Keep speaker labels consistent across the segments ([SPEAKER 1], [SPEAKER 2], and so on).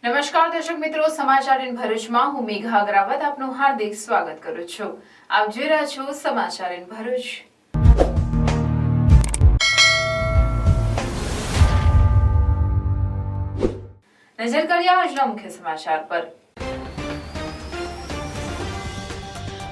[SPEAKER 1] નમસ્કાર દર્શક મિત્રો, સમાચાર ઇન ભરૂચમાં હું મેઘા અગ્રવાલ આપનું હાર્દિક સ્વાગત કરું છું। આપ જોઈ રહ્યા છો સમાચાર ઇન ભરૂચ। નજર કરીએ આજના મુખ્ય સમાચાર પર।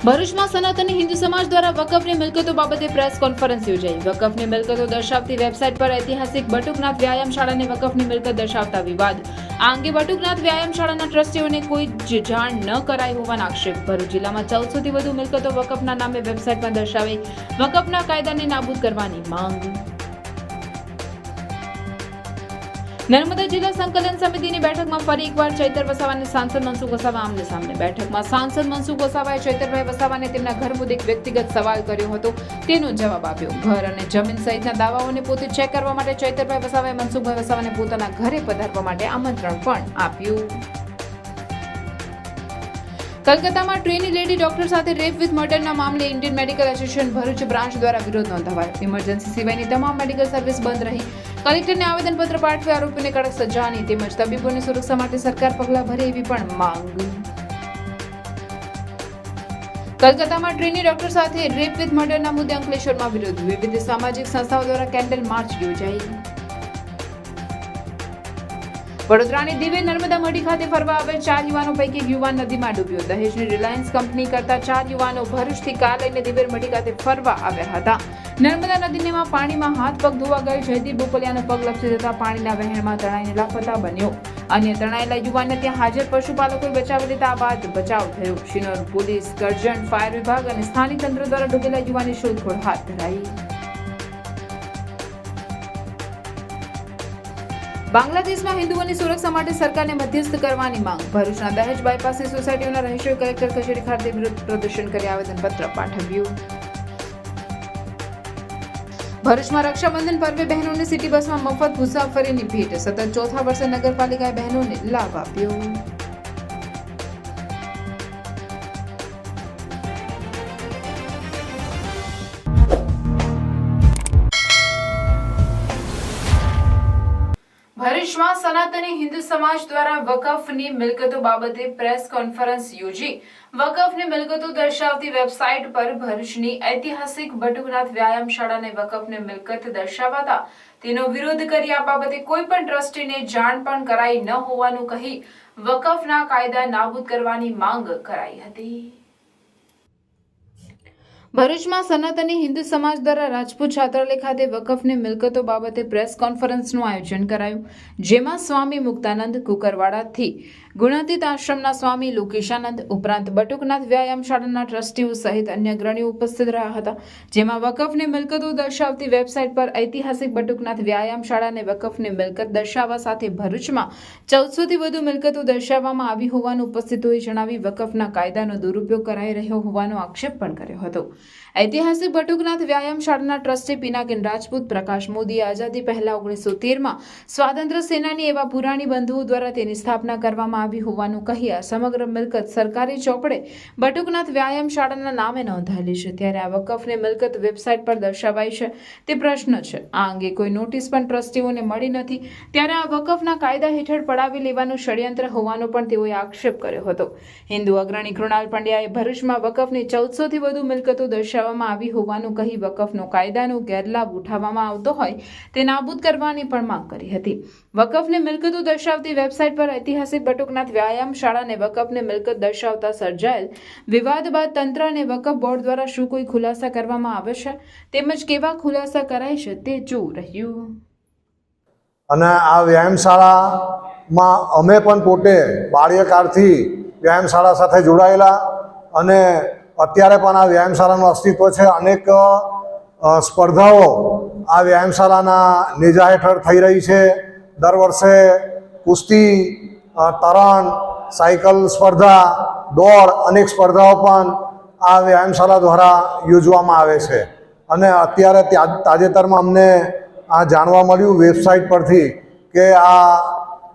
[SPEAKER 1] ભરૂચમાં સનાતની હિન્દુ સમાજ દ્વારા વકફની મિલકતો બાબતે પ્રેસ કોન્ફરન્સ યોજાઈ। વકફની મિલકતો દર્શાવતી વેબસાઇટ પર ઐતિહાસિક બટુકનાથ વ્યાયામ શાળાને વકફની મિલકત દર્શાવતા વિવાદ। આ અંગે બટુકનાથ વ્યાયામ શાળાના ટ્રસ્ટીઓને કોઈ જ જાણ ન કરાઈ હોવાના આક્ષેપ। ભરૂચ જિલ્લામાં 1400 થી વધુ મિલકતો વકફના નામે વેબસાઇટમાં દર્શાવી વકફના કાયદાને નાબૂદ કરવાની માંગ। નર્મદા જિલ્લા સંકલન સમિતિની બેઠકમાં ફરી એકવાર ચૈતર વસાવા અને સાંસદ મનસુખ વસાવા આમને સામને। બેઠકમાં સાંસદ મનસુખ વસાવાએ ચૈતરભાઈ વસાવાને તેમના ઘર મુદ્દે એક વ્યક્તિગત સવાલ કર્યો હતો, તેનો જવાબ આપ્યો। ઘર અને જમીન સહિતના દાવાઓને પોતે ચેક કરવા માટે ચૈતરભાઈ વસાવાએ મનસુખભાઈ વસાવાને પોતાના ઘરે પધારવા માટે આમંત્રણ પણ આપ્યું। કલકત્તામાં ટ્રેની લેડી ડોક્ટર સાથે રેપ વિથ મર્ડરના મામલે Indian medical association Bharuch branch દ્વારા વિરોધ નોંધાવાયો। ઇમરજન્સી સિવાયની તમામ મેડિકલ સર્વિસ બંધ રહી। કલેક્ટરને આવેદનપત્ર પાઠવી આરોપીને કડક સજાની તેમજ તબીબોની સુરક્ષા માટે સરકાર પગલાં ભરે એવી પણ માંગ। કલકત્તામાં ટ્રેની ડોક્ટર સાથે રેપ વિથ મર્ડરના મુદ્દે અંકલેશ્વરમાં વિરોધ। વિવિધ સામાજિક સંસ્થાઓ દ્વારા કેન્ડલ માર્ચ યોજાઈ। વડોદરાની દિવ્ય નર્મદા મઢી ખાતે ફરવા આવેલ 4 યુવાનો પૈકી એક યુવાન નદીમાં ડૂબ્યો। દહેજની રિલાયન્સ કંપની કરતા 4 યુવાનો ભરૂચથી કાર લઈને દિવ્ય મઢી ખાતે ફરવા આવ્યા હતા। નર્મદા નદીમાં પાણીમાં હાથ પગ ધોવા ગયેલ જયદીપ બોપલિયાનો પગ લપસી જતા પાણીના વહેણમાં તણાઈને લાપતા બન્યો। અન્ય તણાયેલા યુવાનને ત્યાં હાજર પશુપાલકોએ બચાવી લેતા આ બાદ બચાવ થયો। શિનોર પોલીસ, કરજણ, ફાયર વિભાગ અને સ્થાનિક તંત્ર દ્વારા ડૂબેલા યુવાનની શોધખોળ હાથ ધરાઈ। બાંગ્લાદેશમાં હિન્દુઓની સુરક્ષા માટે સરકારને મધ્યસ્થ કરવાની માંગ। ભરૂચના દહેજ બાયપાસની સોસાયટીઓના રહીશોએ કલેક્ટર કચેરી ખાતે વિરોધ પ્રદર્શન કરી આવેદનપત્ર પાઠવ્યું। ભરૂચમાં રક્ષાબંધન પર્વે બહેનોને સિટી બસમાં મફત મુસાફરીની ભેટ। સતત ચોથા વર્ષે નગરપાલિકાએ બહેનોને લાભ આપ્યો। ભરૂચમાં સનાતની હિન્દુ સમાજ દ્વારા વકફની મિલકતો બાબતે પ્રેસ કોન્ફરન્સ યોજી વકફની મિલકતો દર્શાવતી વેબસાઇટ પર ભરૂચની ઐતિહાસિક બટુકનાથ વ્યાયામ શાળાને વકફની મિલકત દર્શાવતા તેનો વિરોધ કરી આ બાબતે કોઈ પણ ટ્રસ્ટીને જાણ પણ કરાઈ ન હોવાનું કહી વકફના કાયદા નાબૂદ કરવાની માંગ કરાઈ હતી। ભરૂચમાં સનાતની હિન્દુ સમાજ દ્વારા રાજપૂત છાત્રાલય ખાતે વકફની મિલકતો બાબતે પ્રેસ કોન્ફરન્સનું આયોજન કરાયું, જેમાં સ્વામી મુક્તાનંદ કુકરવાડાથી ગુણાતીત આશ્રમના સ્વામી લોકેશાનંદ ઉપરાંત બટુકનાથ વ્યાયામ શાળાના ટ્રસ્ટીઓ સહિત અન્ય અગ્રણીઓ ઉપસ્થિત રહ્યા હતા। જેમાં વકફની મિલકતો દર્શાવતી વેબસાઇટ પર ઐતિહાસિક બટુકનાથ વ્યાયામ શાળાને વકફની મિલકત દર્શાવવા સાથે ભરૂચમાં 1400 થી વધુ મિલકતો દર્શાવવામાં આવી હોવાનું ઉપસ્થિતોએ જણાવી વકફના કાયદાનો દુરુપયોગ કરાઈ રહ્યો હોવાનો આક્ષેપ પણ કર્યો હતો। ઐતિહાસિક બટુકનાથ વ્યાયામ શાળાના ટ્રસ્ટી પિનાકિન રાજપૂત પ્રકાશ મોદીએ આઝાદી પહેલા 1913માં સ્વાતંત્ર્ય સેનાની એવા પુરાણી બંધુઓ દ્વારા તેની સ્થાપના કરવામાં આવી હોવાનું કહી આ સમગ્ર મિલકત સરકારી ચોપડે બટુકનાથ વ્યાયામ શાળાના નામે નોંધાયેલી છે, ત્યારે આ વકફની મિલકત વેબસાઇટ પર દર્શાવાઈ છે તે પ્રશ્ન છે। આ અંગે કોઈ નોટિસ પણ ટ્રસ્ટીઓને મળી નથી, ત્યારે આ વકફના કાયદા હેઠળ પડાવી લેવાનું ષડયંત્ર હોવાનો પણ તેઓએ આક્ષેપ કર્યો હતો। હિન્દુ અગ્રણી કૃણાલ પંડ્યાએ ભરૂચમાં વકફની 1400 થી વધુ મિલકતો દર્શાવવામાં આવી હોવાનું કહી વકફનો કાયદાનો ગેરલાભ ઉઠાવવામાં આવતો હોય તે નાબૂદ કરવાની પણ માંગ કરી હતી। વકફની મિલકતો દર્શાવતી વેબસાઇટ પર ઐતિહાસિક બટુકનાથ વ્યાયામ શાળાને વકફની મિલકત દર્શાવતા સર્જાયેલ વિવાદ બાદ તંત્ર અને વકફ બોર્ડ દ્વારા શું કોઈ ખુલાસા કરવામાં આવે છે તેમજ કેવા ખુલાસા કરાય છે તે જોવું રહ્યું।
[SPEAKER 2] અને આ વ્યાયામશાળામાં અમે પણ પોતે બાળ્યકાળથી વ્યાયામશાળા સાથે જોડાયેલા અને અત્યારે પણ આ વ્યાયામશાળાનું અસ્તિત્વ છે। અનેક સ્પર્ધાઓ આ વ્યાયામશાળાના નેજા હેઠળ થઈ રહી છે। દર વર્ષે કુસ્તી, તરણ, સાયકલ સ્પર્ધા, દોડ અનેક સ્પર્ધાઓ પણ આ વ્યાયામશાળા દ્વારા યોજવામાં આવે છે। અને અત્યારે તાજેતરમાં અમને આ જાણવા મળ્યું વેબસાઇટ પરથી કે આ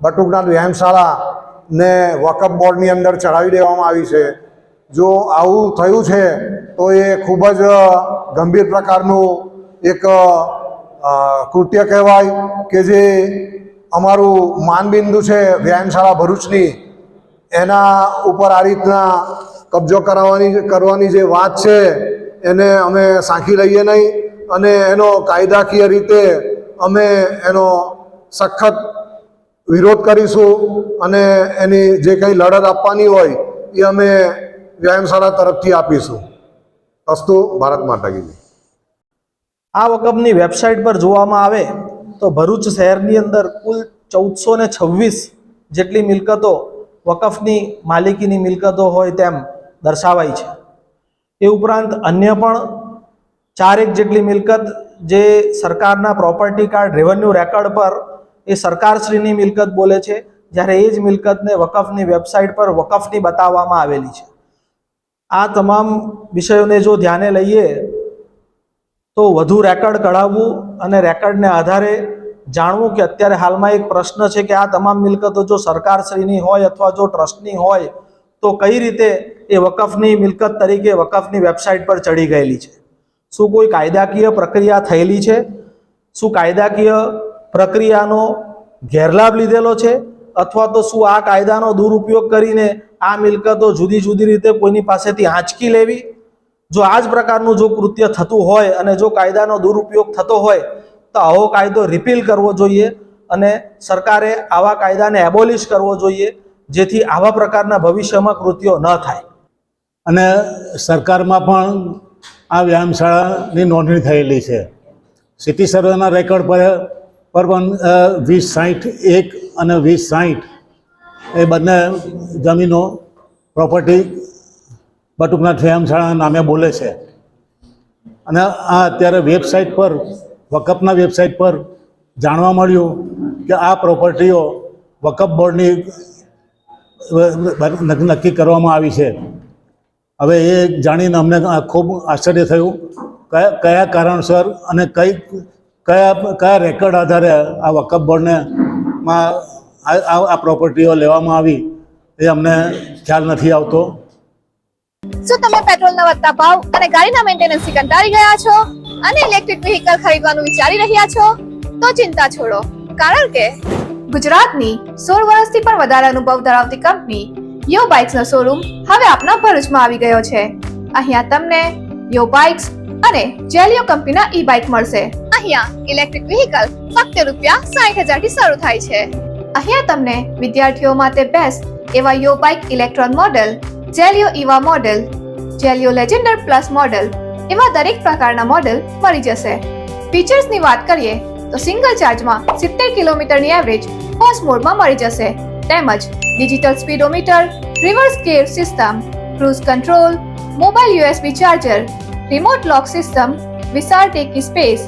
[SPEAKER 2] બટુકનાથ વ્યાયામશાળાને વકફ બોર્ડની અંદર ચડાવી દેવામાં આવી છે। જો આવું થયું છે તો એ ખૂબ જ ગંભીર પ્રકારનું એક કૃત્ય કહેવાય કે જે અમારું માનબિંદુ છે વ્યાયામશાળા ભરૂચની, એના ઉપર આ રીતના કબજો કરવાની જે વાત છે એને અમે સાંખી લઈએ નહીં, અને એનો કાયદાકીય રીતે અમે એનો સખત વિરોધ કરીશું, અને એની જે કંઈ લડત આપવાની હોય એ અમે વ્યાયામશાળા તરફથી આપીશું. અસ્તુ ભારત માતા કી જય.
[SPEAKER 3] આ વકફની વેબસાઇટ પર જોવામાં આવે તો ભરૂચ શહેરની અંદર કુલ 1426 જેટલી મિલકતો વકફની માલિકીની મિલકતો હોય તેમ દર્શાવાઈ છે. એ ઉપરાંત અન્ય પણ 4 જેટલી મિલકત જે સરકારના પ્રોપર્ટી કાર્ડ રેવન્યુ રેકર્ડ પર એ સરકારશ્રીની મિલકત બોલે છે, જ્યારે એ જ મિલકતને વકફની વેબસાઇટ પર વકફની બતાવવામાં આવેલી છે. આ તમામ વિષયોને જો ધ્યાને લઈએ તો વધુ રેકર્ડ કઢાવવું અને રેકર્ડને આધારે જાણવું કે અત્યારે હાલમાં એક પ્રશ્ન છે કે આ તમામ મિલકતો જો સરકારશ્રીની હોય અથવા જો ટ્રસ્ટની હોય તો કઈ રીતે એ વકફની મિલકત તરીકે વકફની વેબસાઇટ પર ચડી ગયેલી છે. શું કોઈ કાયદાકીય પ્રક્રિયા થયેલી છે? શું કાયદાકીય પ્રક્રિયાનો ગેરલાભ લીધેલો છે? અથવા તો શું આ કાયદાનો દુરુપયોગ કરીને આ મિલકતો જુદી જુદી રીતે કોઈની પાસેથી આંચકી લેવી? જો આ જ પ્રકારનું જો કૃત્ય થતું હોય અને જો કાયદાનો દુરુપયોગ થતો હોય તો આવો કાયદો રિપીલ કરવો જોઈએ અને સરકારે આવા કાયદાને એબોલિશ કરવો જોઈએ, જેથી આવા પ્રકારના ભવિષ્યમાં કૃત્યો ન થાય.
[SPEAKER 4] અને સરકારમાં પણ આ વ્યાયામશાળાની નોંધણી થયેલી છે. સિટી સર્વેના રેકોર્ડ પર પણ 2061 અને 2060 એ બંને જમીનો પ્રોપર્ટી બટુકનાથ વ્યાયામશાળાના નામે બોલે છે. અને આ અત્યારે વેબસાઇટ પર, વકફના વેબસાઇટ પર જાણવા મળ્યું કે આ પ્રોપર્ટીઓ વકફ બોર્ડની નક્કી કરવામાં આવી છે. હવે એ જાણીને અમને ખૂબ આશ્ચર્ય થયું કયા કારણસર અને કયા રેકર્ડ આધારે આ વકફ બોર્ડને આ પ્રોપર્ટીઓ લેવામાં આવી એ અમને ખ્યાલ નથી આવતો.
[SPEAKER 5] શું તમે પેટ્રોલના વધતા ભાવ અને ગાડીના મેન્ટેનન્સથી કંટાળી ગયા છો અને ઇલેક્ટ્રિક વ્હીકલ ખરીદવાનું વિચારી રહ્યા છો? તો ચિંતા છોડો, કારણ કે ગુજરાતની 16 વર્ષથી પણ વધારે અનુભવ ધરાવતી કંપની યો બાઇક્સનો શોરૂમ હવે આપના ભરૂચમાં આવી ગયો છે. અહીંયા તમને યો બાઇક્સ અને જેલિયો કંપનીના ઈ બાઇક મળશે. અહીંયા ઇલેક્ટ્રિક વ્હીકલ ફક્ત ₹60,000 થી શરૂ થાય છે. અહીંયા તમને વિદ્યાર્થીઓ માટે બેસ્ટ એવા Yo bike electron model, Zelio Eeva model, Zelio Legender plus model એવા દરેક પ્રકારના મોડેલ મળી જશે. ફીચર્સની વાત કરીએ તો સિંગલ ચાર્જમાં 70 કિલોમીટરની એવરેજ ફર્સ્ટ મોડમાં મળી જશે. તેમજ digital speedometer, reverse gear system, cruise control, mobile USB charger, remote lock system, વિશાળ ટેકી space,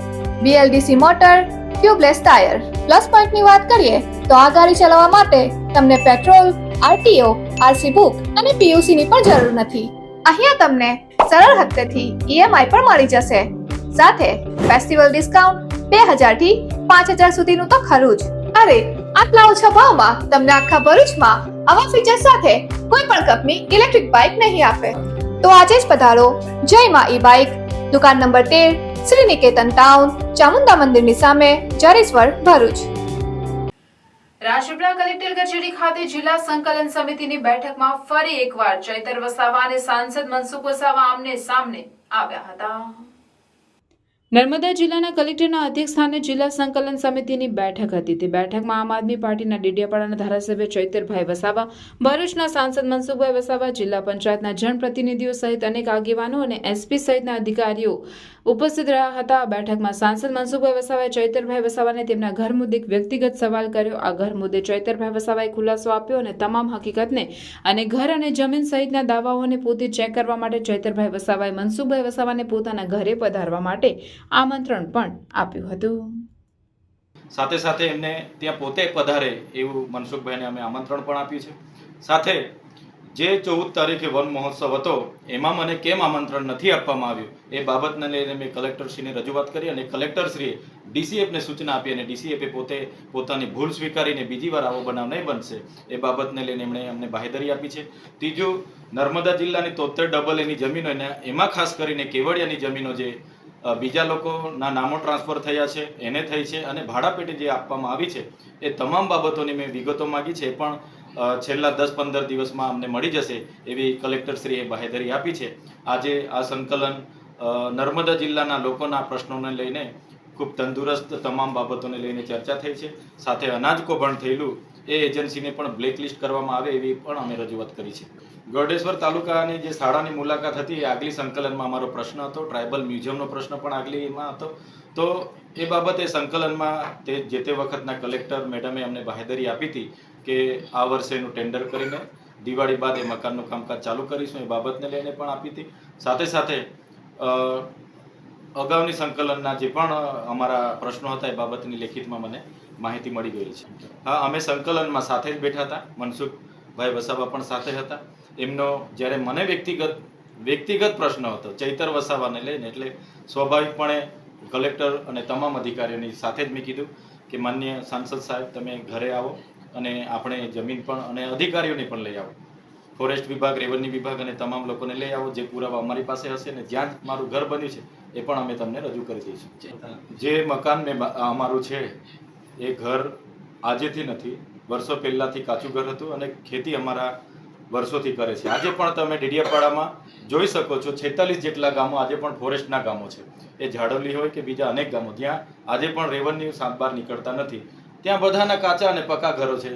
[SPEAKER 5] BLDC motor, tubeless tyre. Plus પોઈન્ટની વાત કરીએ તો આ ગાડી ચલાવવા માટે તમને પેટ્રોલ, RTO, RC બુક અને PUC ની પણ જરૂર નથી. અહીંયા તમને સરળ હપ્તેથી EMI પણ મળી જશે. સાથે ફેસ્ટિવલ ડિસ્કાઉન્ટ 2000 થી 5000 સુધીનું તો ખરું જ. અરે આટલા ઓછા ભાવમાં તમને આખા ભરૂચમાં આવા ફીચર સાથે કોઈ પણ કંપની ઇલેક્ટ્રિક બાઇક નહીં આપે. તો આજે જ પધારો જય માં ઈ બાઇક, દુકાન નંબર 13, શ્રી નિકેતન ટાઉન, ચામુંડા મંદિરની સામે, જરેશ્વર, ભરૂચ.
[SPEAKER 1] રાજપીપળા કલેક્ટર કચેરી ખાતે જિલ્લા સંકલન સમિતિની બેઠકમાં ફરી એકવાર ચૈતર વસાવા અને સાંસદ મનસુખ વસાવા આમને સામને આવ્યા હતા. નર્મદા જિલ્લાના કલેક્ટરના અધ્યક્ષસ્થાને જિલ્લા સંકલન સમિતિની બેઠક હતી. તે બેઠકમાં આમ આદમી પાર્ટીના ડેડિયાપાડાના ધારાસભ્ય ચૈતરભાઈ વસાવા, ભરૂચના સાંસદ મનસુખભાઈ વસાવા, જિલ્લા પંચાયતના જનપ્રતિનિધિઓ સહિત અનેક આગેવાનો અને SP સહિતના અધિકારીઓ ઉપસ્થિત રહ્યા હતા. આ બેઠકમાં સાંસદ મનસુખભાઈ વસાવાએ ચૈતરભાઈ વસાવાને તેમના ઘર મુદ્દે વ્યક્તિગત સવાલ કર્યો. આ ઘર મુદ્દે ચૈતરભાઈ વસાવાએ ખુલાસો આપ્યો અને તમામ હકીકતને અને ઘર અને જમીન સહિતના દાવાઓને પોતે ચેક કરવા માટે ચૈતરભાઈ વસાવાએ મનસુખભાઈ વસાવાને પોતાના ઘરે પધારવા માટે આમંત્રણ પણ આપ્યું હતું.
[SPEAKER 6] સાથે સાથે એમને ત્યાં પોતે પધારે એવું મનસુખભાઈને અમે આમંત્રણ પણ આપ્યું છે. સાથે જે 14 તારીખે વન મહોત્સવ હતો એમાં મને કેમ આમંત્રણ નથી આપવામાં આવ્યું એ બાબતને લઈને મેં કલેક્ટરશ્રીને રજૂઆત કરી અને કલેક્ટરશ્રીએ DCFને સૂચના આપી અને DCFે પોતે પોતાની ભૂલ સ્વીકારીને બીજી વાર આવો બનાવ નહીં બનશે એ બાબતને લઈને એમણે અમને બાહેધરી આપી છે. ત્રીજું, નર્મદા જિલ્લાની 73 ડબલ એની જમીનો એમાં ખાસ કરીને કેવડિયાની જમીનો જે બીજા લોકોના નામો ટ્રાન્સફર થયા છે એને થઈ છે, અને ભાડાપેટી જે આપવામાં આવી છે એ તમામ બાબતોની મેં વિગતો માગી છે, એ પણ છેલ્લા 10-15 દિવસમાં અમને મળી જશે એવી કલેક્ટરશ્રીએ બાહેધરી આપી છે. આજે આ સંકલન નર્મદા જિલ્લાના લોકોના પ્રશ્નોને લઈને ખૂબ તંદુરસ્ત તમામ બાબતોને લઈને ચર્ચા થઈ છે. સાથે અનાજ કૌભાંડ થયેલું એ એજન્સીને પણ બ્લેકલિસ્ટ કરવામાં આવે એવી પણ અમે રજૂઆત કરી છે. ગોરડેશ્વર તાલુકાની જે શાળાની મુલાકાત હતી એ આગલી સંકલનમાં અમારો પ્રશ્ન હતો. ટ્રાઇબલ મ્યુઝિયમનો પ્રશ્ન પણ આગલીમાં હતો. તો એ બાબતે સંકલનમાં જે તે વખતના કલેક્ટર મેડમે અમને બાહેધરી આપી હતી કે આ વર્ષેનું ટેન્ડર કરીને દિવાળી બાદ એ મકાનનું કામકાજ ચાલુ કરીશું, એ બાબતને લઈને પણ આપી હતી. સાથે સાથે અગાઉની સંકલનના જે પણ અમારા પ્રશ્નો હતા એ બાબતની લેખિતમાં મને માહિતી મળી ગઈ છે. હા, અમે સંકલનમાં સાથે જ બેઠા હતા. મનસુખભાઈ વસાવા પણ સાથે હતા. એમનો જ્યારે મને વ્યક્તિગત પ્રશ્ન હતો ચૈતર વસાવાને લઈને, એટલે સ્વાભાવિકપણે કલેક્ટર અને તમામ અધિકારીઓની સાથે જ મેં કીધું કે માનનીય સાંસદ સાહેબ, તમે ઘરે આવો અને આપણે જમીન પણ અને અધિકારીઓને પણ લઈ આવો. ફોરેસ્ટ વિભાગ, રેવન્યુ વિભાગ અને તમામ લોકોને લઈ આવો. જે પુરાવા અમારી પાસે હશે ને જ્યાં મારું ઘર બન્યું છે એ પણ અમે તમને રજૂ કરી દઈશું. જે મકાન અમારું છે એ ઘર આજેથી નથી, વર્ષો પહેલાંથી કાચું ઘર હતું અને ખેતી અમારા વર્ષોથી કરે છે. આજે પણ તમે ડેડિયાપાડામાં જોઈ શકો છો 46 જેટલા ગામો આજે પણ ફોરેસ્ટના ગામો છે. એ ઝાડવલી હોય કે બીજા અનેક ગામો જ્યાં આજે પણ રેવન્યુ સાત બહાર નીકળતા નથી, ત્યાં બધાના કાચા અને પક્કા ઘરો છે.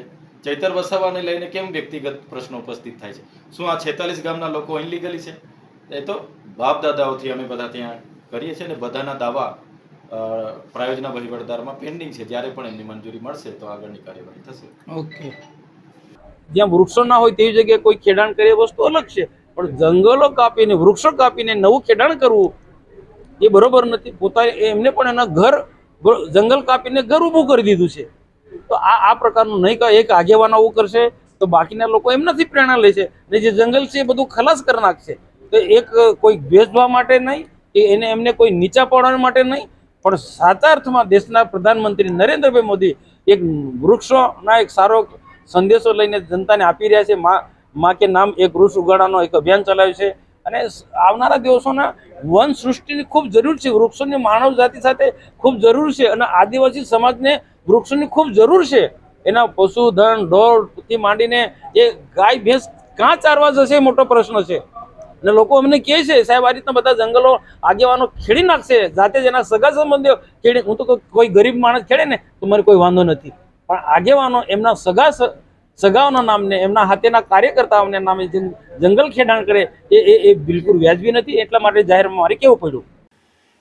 [SPEAKER 6] ચૈતર વસાવાને લઈને કેમ વ્યક્તિગત પ્રશ્નો ઉપસ્થિત થાય છે? શું આ 46 ગામના લોકો અહીં લીગલી છે? એ તો બાપ દાદાઓથી અમે બધા ત્યાં કરીએ છીએ, ને બધાના દાવા પ્રાયોજના વહીવટદારમાં પેન્ડિંગ છે. જ્યારે પણ એમની મંજૂરી મળશે તો આગળની કાર્યવાહી થશે.
[SPEAKER 7] ઓકે. જ્યાં વૃક્ષો ના હોય તેવી જગ્યાએ કોઈ ખેડાણ કરે વસ્તુ અલગ છે, પણ જંગલો કાપીને વૃક્ષો કાપીને નવું ખેડાણ કરવું એ બરોબર નથી. પોતાને એમને પણ એના ઘર જંગલ કાપીને ઘર ઊભું કરી દીધું છે. તો આ પ્રકારનું નહીં કહે. એક આગેવાન આવું કરશે તો બાકીના લોકો એમનાથી પ્રેરણા લે છે, ને જે જંગલ છે એ બધું ખલાસ કરી નાખશે. તો એક કોઈ ભેદભાવ માટે નહીં કે એમને કોઈ નીચા પાડવા માટે નહીં, પણ સાચા અર્થમાં દેશના પ્રધાનમંત્રી નરેન્દ્રભાઈ મોદી એક વૃક્ષોના એક સારો સંદેશો લઈને જનતાને આપી રહ્યા છે. માં કે નામ એક વૃક્ષ ઉગાડવાનો એક અભિયાન ચલાવ્યું છે, અને આવનારા દિવસોના વન સૃષ્ટિની ખૂબ જરૂર છે. વૃક્ષોની માનવ જાતિ સાથે ખૂબ જરૂર છે, અને આદિવાસી સમાજને વૃક્ષોની ખૂબ જરૂર છે. એના પશુધન ઢોરથી માંડીને એ ગાય ભેંસ ક્યાં ચારવા જશે એ મોટો પ્રશ્ન છે. અને લોકો અમને કહે છે સાહેબ આ રીતના બધા જંગલો આગેવાનો ખેડી નાખશે, જાતે જ એના સગા સંબંધીઓ ખેડી. હું તો કોઈ ગરીબ માણસ ખેડે ને તો મારે કોઈ વાંધો નથી, પણ આગેવાનો એમના સગાઓના નામને, એમના હાથેના કાર્યકર્તાઓના નામે જંગલ ખેડાણ કરે એ બિલકુલ વ્યાજબી નથી. એટલા માટે જાહેરમાં મારે કેવું પડ્યું.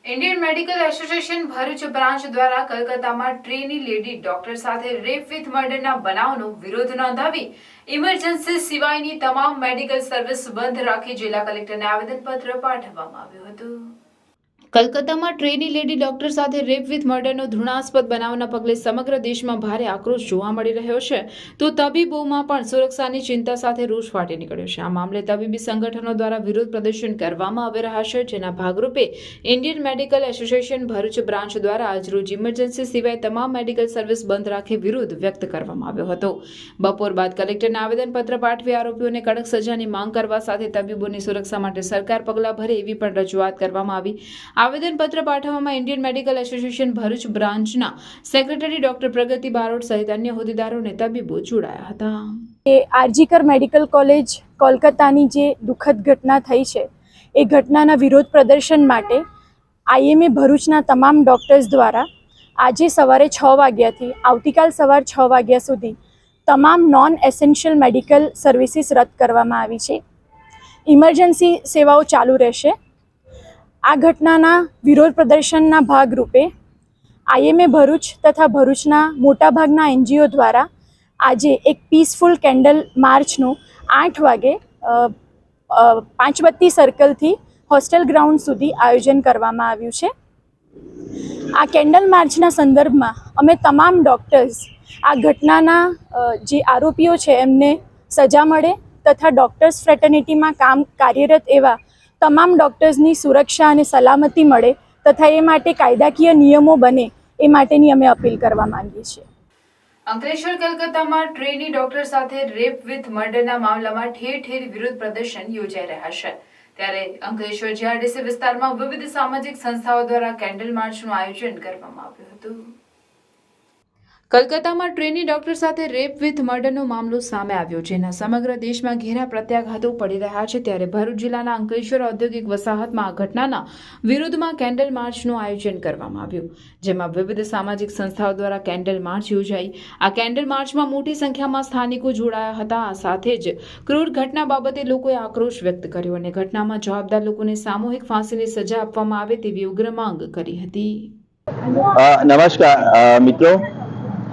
[SPEAKER 1] Indian medical association Bharuch branch દ્વારા કલકત્તામાં ટ્રેની લેડી ડોક્ટર સાથે રેપ વિથ મર્ડરના બનાવનો વિરોધ નોંધાવી ઇમરજન્સી સિવાયની તમામ મેડિકલ સર્વિસ બંધ રાખી જિલ્લા કલેક્ટરને આવેદનપત્ર પાઠવવામાં આવ્યું હતું. કલકત્તામાં ટ્રેની લેડી ડોક્ટર સાથે રેપ વિથ મર્ડરનો ઘૃણાસ્પદ બનાવના પગલે સમગ્ર દેશમાં ભારે આક્રોશ જોવા મળી રહ્યો છે, તો તબીબોમાં પણ સુરક્ષાની ચિંતા સાથે રોષ ફાટી નીકળ્યો છે. આ મામલે તબીબી સંગઠનો દ્વારા વિરોધ પ્રદર્શન કરવામાં આવી રહ્યા છે, જેના ભાગરૂપે Indian medical association Bharuch branch દ્વારા આજરોજ ઇમરજન્સી સિવાય તમામ મેડિકલ સર્વિસ બંધ રાખી વિરોધ વ્યક્ત કરવામાં આવ્યો હતો. બપોર બાદ કલેક્ટરને આવેદનપત્ર પાઠવી આરોપીઓને કડક સજાની માંગ કરવા સાથે તબીબોની સુરક્ષા માટે સરકાર પગલાં ભરે એવી પણ રજૂઆત કરવામાં આવી. આવેદનપત્ર પાઠવવામાં ઇન્ડિયન મેડિકલ એસોસિએશન ભરૂચ બ્રાન્ચના સેક્રેટરી ડોક્ટર પ્રગતિ બારોટ સહિત અન્ય હોદ્દેદારો અને તબીબો જોડાયા હતા.
[SPEAKER 8] આરજીકર મેડિકલ કોલેજ કોલકાતાની જે દુઃખદ ઘટના થઈ છે એ ઘટનાના વિરોધ પ્રદર્શન માટે આઈએમએ ભરૂચના તમામ ડોક્ટર્સ દ્વારા આજે સવારે 6 વાગ્યાથી આવતીકાલ સવાર 6 વાગ્યા સુધી તમામ નોન એસેન્શિયલ મેડિકલ સર્વિસીસ રદ કરવામાં આવી છે. ઇમરજન્સી સેવાઓ ચાલુ રહેશે. આ ઘટનાના વિરોધ પ્રદર્શનના ભાગરૂપે આઈએમએ ભરૂચ તથા ભરૂચના મોટાભાગના એનજીઓ દ્વારા આજે એક પીસફુલ કેન્ડલ માર્ચનું 8 વાગે પાંચબત્તી સર્કલથી હોસ્ટેલ ગ્રાઉન્ડ સુધી આયોજન કરવામાં આવ્યું છે. આ કેન્ડલ માર્ચના સંદર્ભમાં અમે તમામ ડૉક્ટર્સ આ ઘટનાના જે આરોપીઓ છે એમને સજા મળે તથા ડૉક્ટર્સ ફ્રેટર્નિટીમાં કાર્યરત એવા તમામ ડૉક્ટર્સની સુરક્ષા અને સલામતી મળે તથા એ માટે કાયદાકીય નિયમો બને એ માટેની અમે અપીલ કરવા માંગીએ છીએ.
[SPEAKER 1] અંકલેશ્વર કલકત્તામાં ટ્રેની ડોક્ટર સાથે રેપ વિથ મર્ડરના મામલામાં ઠેર ઠેર વિરોધ પ્રદર્શન યોજાઈ રહ્યા છે, ત્યારે અંકલેશ્વર જીઆરડીસી વિસ્તારમાં વિવિધ સામાજિક સંસ્થાઓ દ્વારા કેન્ડલ માર્ચનું આયોજન કરવામાં આવ્યું હતું. કલકત્તામાં ટ્રેની ડોક્ટર સાથે રેપ વિથ મર્ડરનો મામલો સામે આવ્યો, જેના સમગ્ર દેશમાં ઘેરા પ્રત્યાઘાતો પડી રહ્યા છે. ત્યારે ભરૂચ જિલ્લાના અંકલેશ્વર ઔદ્યોગિક વસાહતમાં આ ઘટનાના વિરુદ્ધમાં કેન્ડલ માર્ચનું આયોજન કરવામાં આવ્યું, જેમાં વિવિધ સામાજિક સંસ્થાઓ દ્વારા કેન્ડલ માર્ચ યોજાઈ. આ કેન્ડલ માર્ચમાં મોટી સંખ્યામાં સ્થાનિકો જોડાયા હતા. આ સાથે જ ક્રૂર ઘટના બાબતે લોકોએ આક્રોશ વ્યક્ત કર્યો અને ઘટનામાં જવાબદાર લોકોને સામૂહિક ફાંસીની સજા આપવામાં આવે તેવી ઉગ્ર માંગ કરી હતી.
[SPEAKER 9] નમસ્કાર મિત્રો,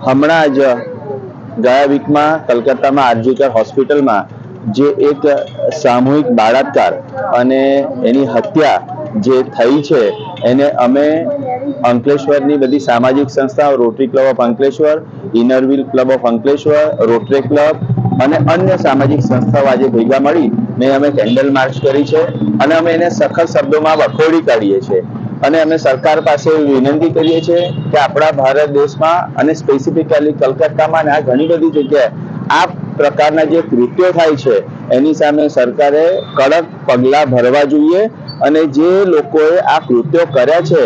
[SPEAKER 9] હમણાં જ ગયા વીકમાં કલકત્તામાં આરજીકર હોસ્પિટલમાં જે એક સામૂહિક બળાત્કાર અને એની હત્યા જે થઈ છે એને અમે અંકલેશ્વરની બધી સામાજિક સંસ્થાઓ, rotary club of Ankleshwar, inner wheel club of Ankleshwar, rotary club અને અન્ય સામાજિક સંસ્થાઓ આજે ભેગા મળી ને અમે કેન્ડલ માર્ચ કરી છે અને અમે એને સખત શબ્દોમાં વખોડી કાઢીએ છીએ અને અમે સરકાર પાસે વિનંતી કરીએ છીએ કે આપણા ભારત દેશમાં અને સ્પેસિફિકલી કલકત્તામાં અને આ ઘણી બધી જગ્યાએ આ પ્રકારના જે કૃત્યો થાય છે એની સામે સરકારે કડક પગલાં ભરવા જોઈએ અને જે લોકોએ આ કૃત્યો કર્યા છે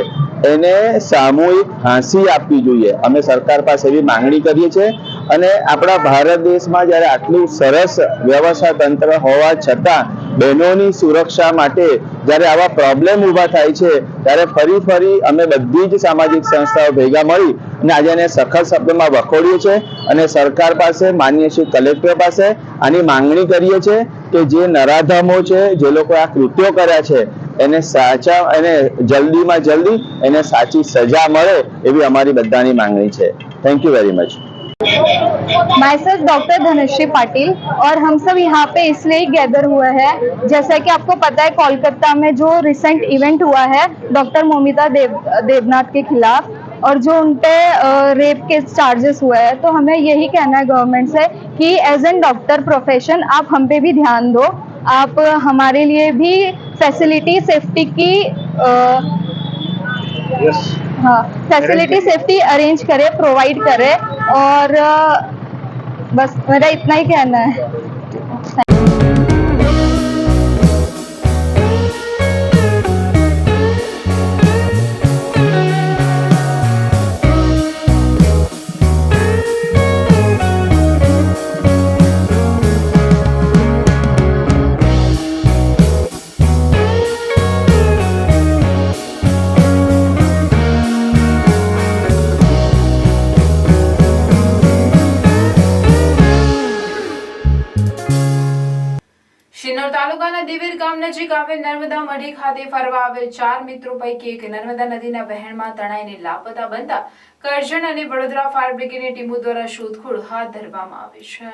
[SPEAKER 9] એને સામૂહિક ફાંસી આપવી જોઈએ. અમે સરકાર પાસે એવી માંગણી કરીએ છીએ અને આપણા ભારત દેશમાં જ્યારે આટલું સરસ વ્યવસ્થા તંત્ર હોવા છતાં બહેનોની સુરક્ષા માટે જ્યારે આવા પ્રોબ્લેમ ઊભા થાય છે ત્યારે ફરી અમે બધી જ સામાજિક સંસ્થાઓ ભેગા મળી અને આજે એને સખત શબ્દોમાં વખોડીએ છીએ અને સરકાર પાસે, માનનીય શ્રી કલેક્ટર પાસે આની માંગણી કરીએ છીએ કે જે નરાધમો છે, જે લોકો આ કૃત્યો કર્યા છે એને જલ્દીમાં જલ્દી એને સાચી સજા મળે એવી અમારી બધાની માંગણી છે. Thank you very much.
[SPEAKER 5] My self doctor Dhanashree Patil और हम सब यहाँ पे इसलिए गैदर हुए हैं, जैसा कि आपको पता है कोलकाता में जो रिसेंट इवेंट हुआ है डॉक्टर मोमिता देवनाथ के खिलाफ और जो उन पे रेप के चार्जेस हुए हैं, तो हमें यही कहना है गवर्नमेंट से कि एज एन डॉक्टर प्रोफेशन आप हम पे भी ध्यान दो, आप हमारे लिए भी फैसिलिटी सेफ्टी की फैसिलिटी सेफ्टी अरेंज करें, प्रोवाइड करें और बस मेरा इतना ही कहना है.
[SPEAKER 1] શિનોર તાલુકાના દિવેર ગામ નજીક આવેલ નર્મદા મઢી ખાતે ફરવા આવેલ 4 મિત્રો પૈકી એક નર્મદા નદીના વહેણમાં તણાઈને લાપતા બનતા કરજણ અને વડોદરા ફાયર બ્રિગેડની ટીમો દ્વારા શોધખોળ હાથ ધરવામાં આવી છે.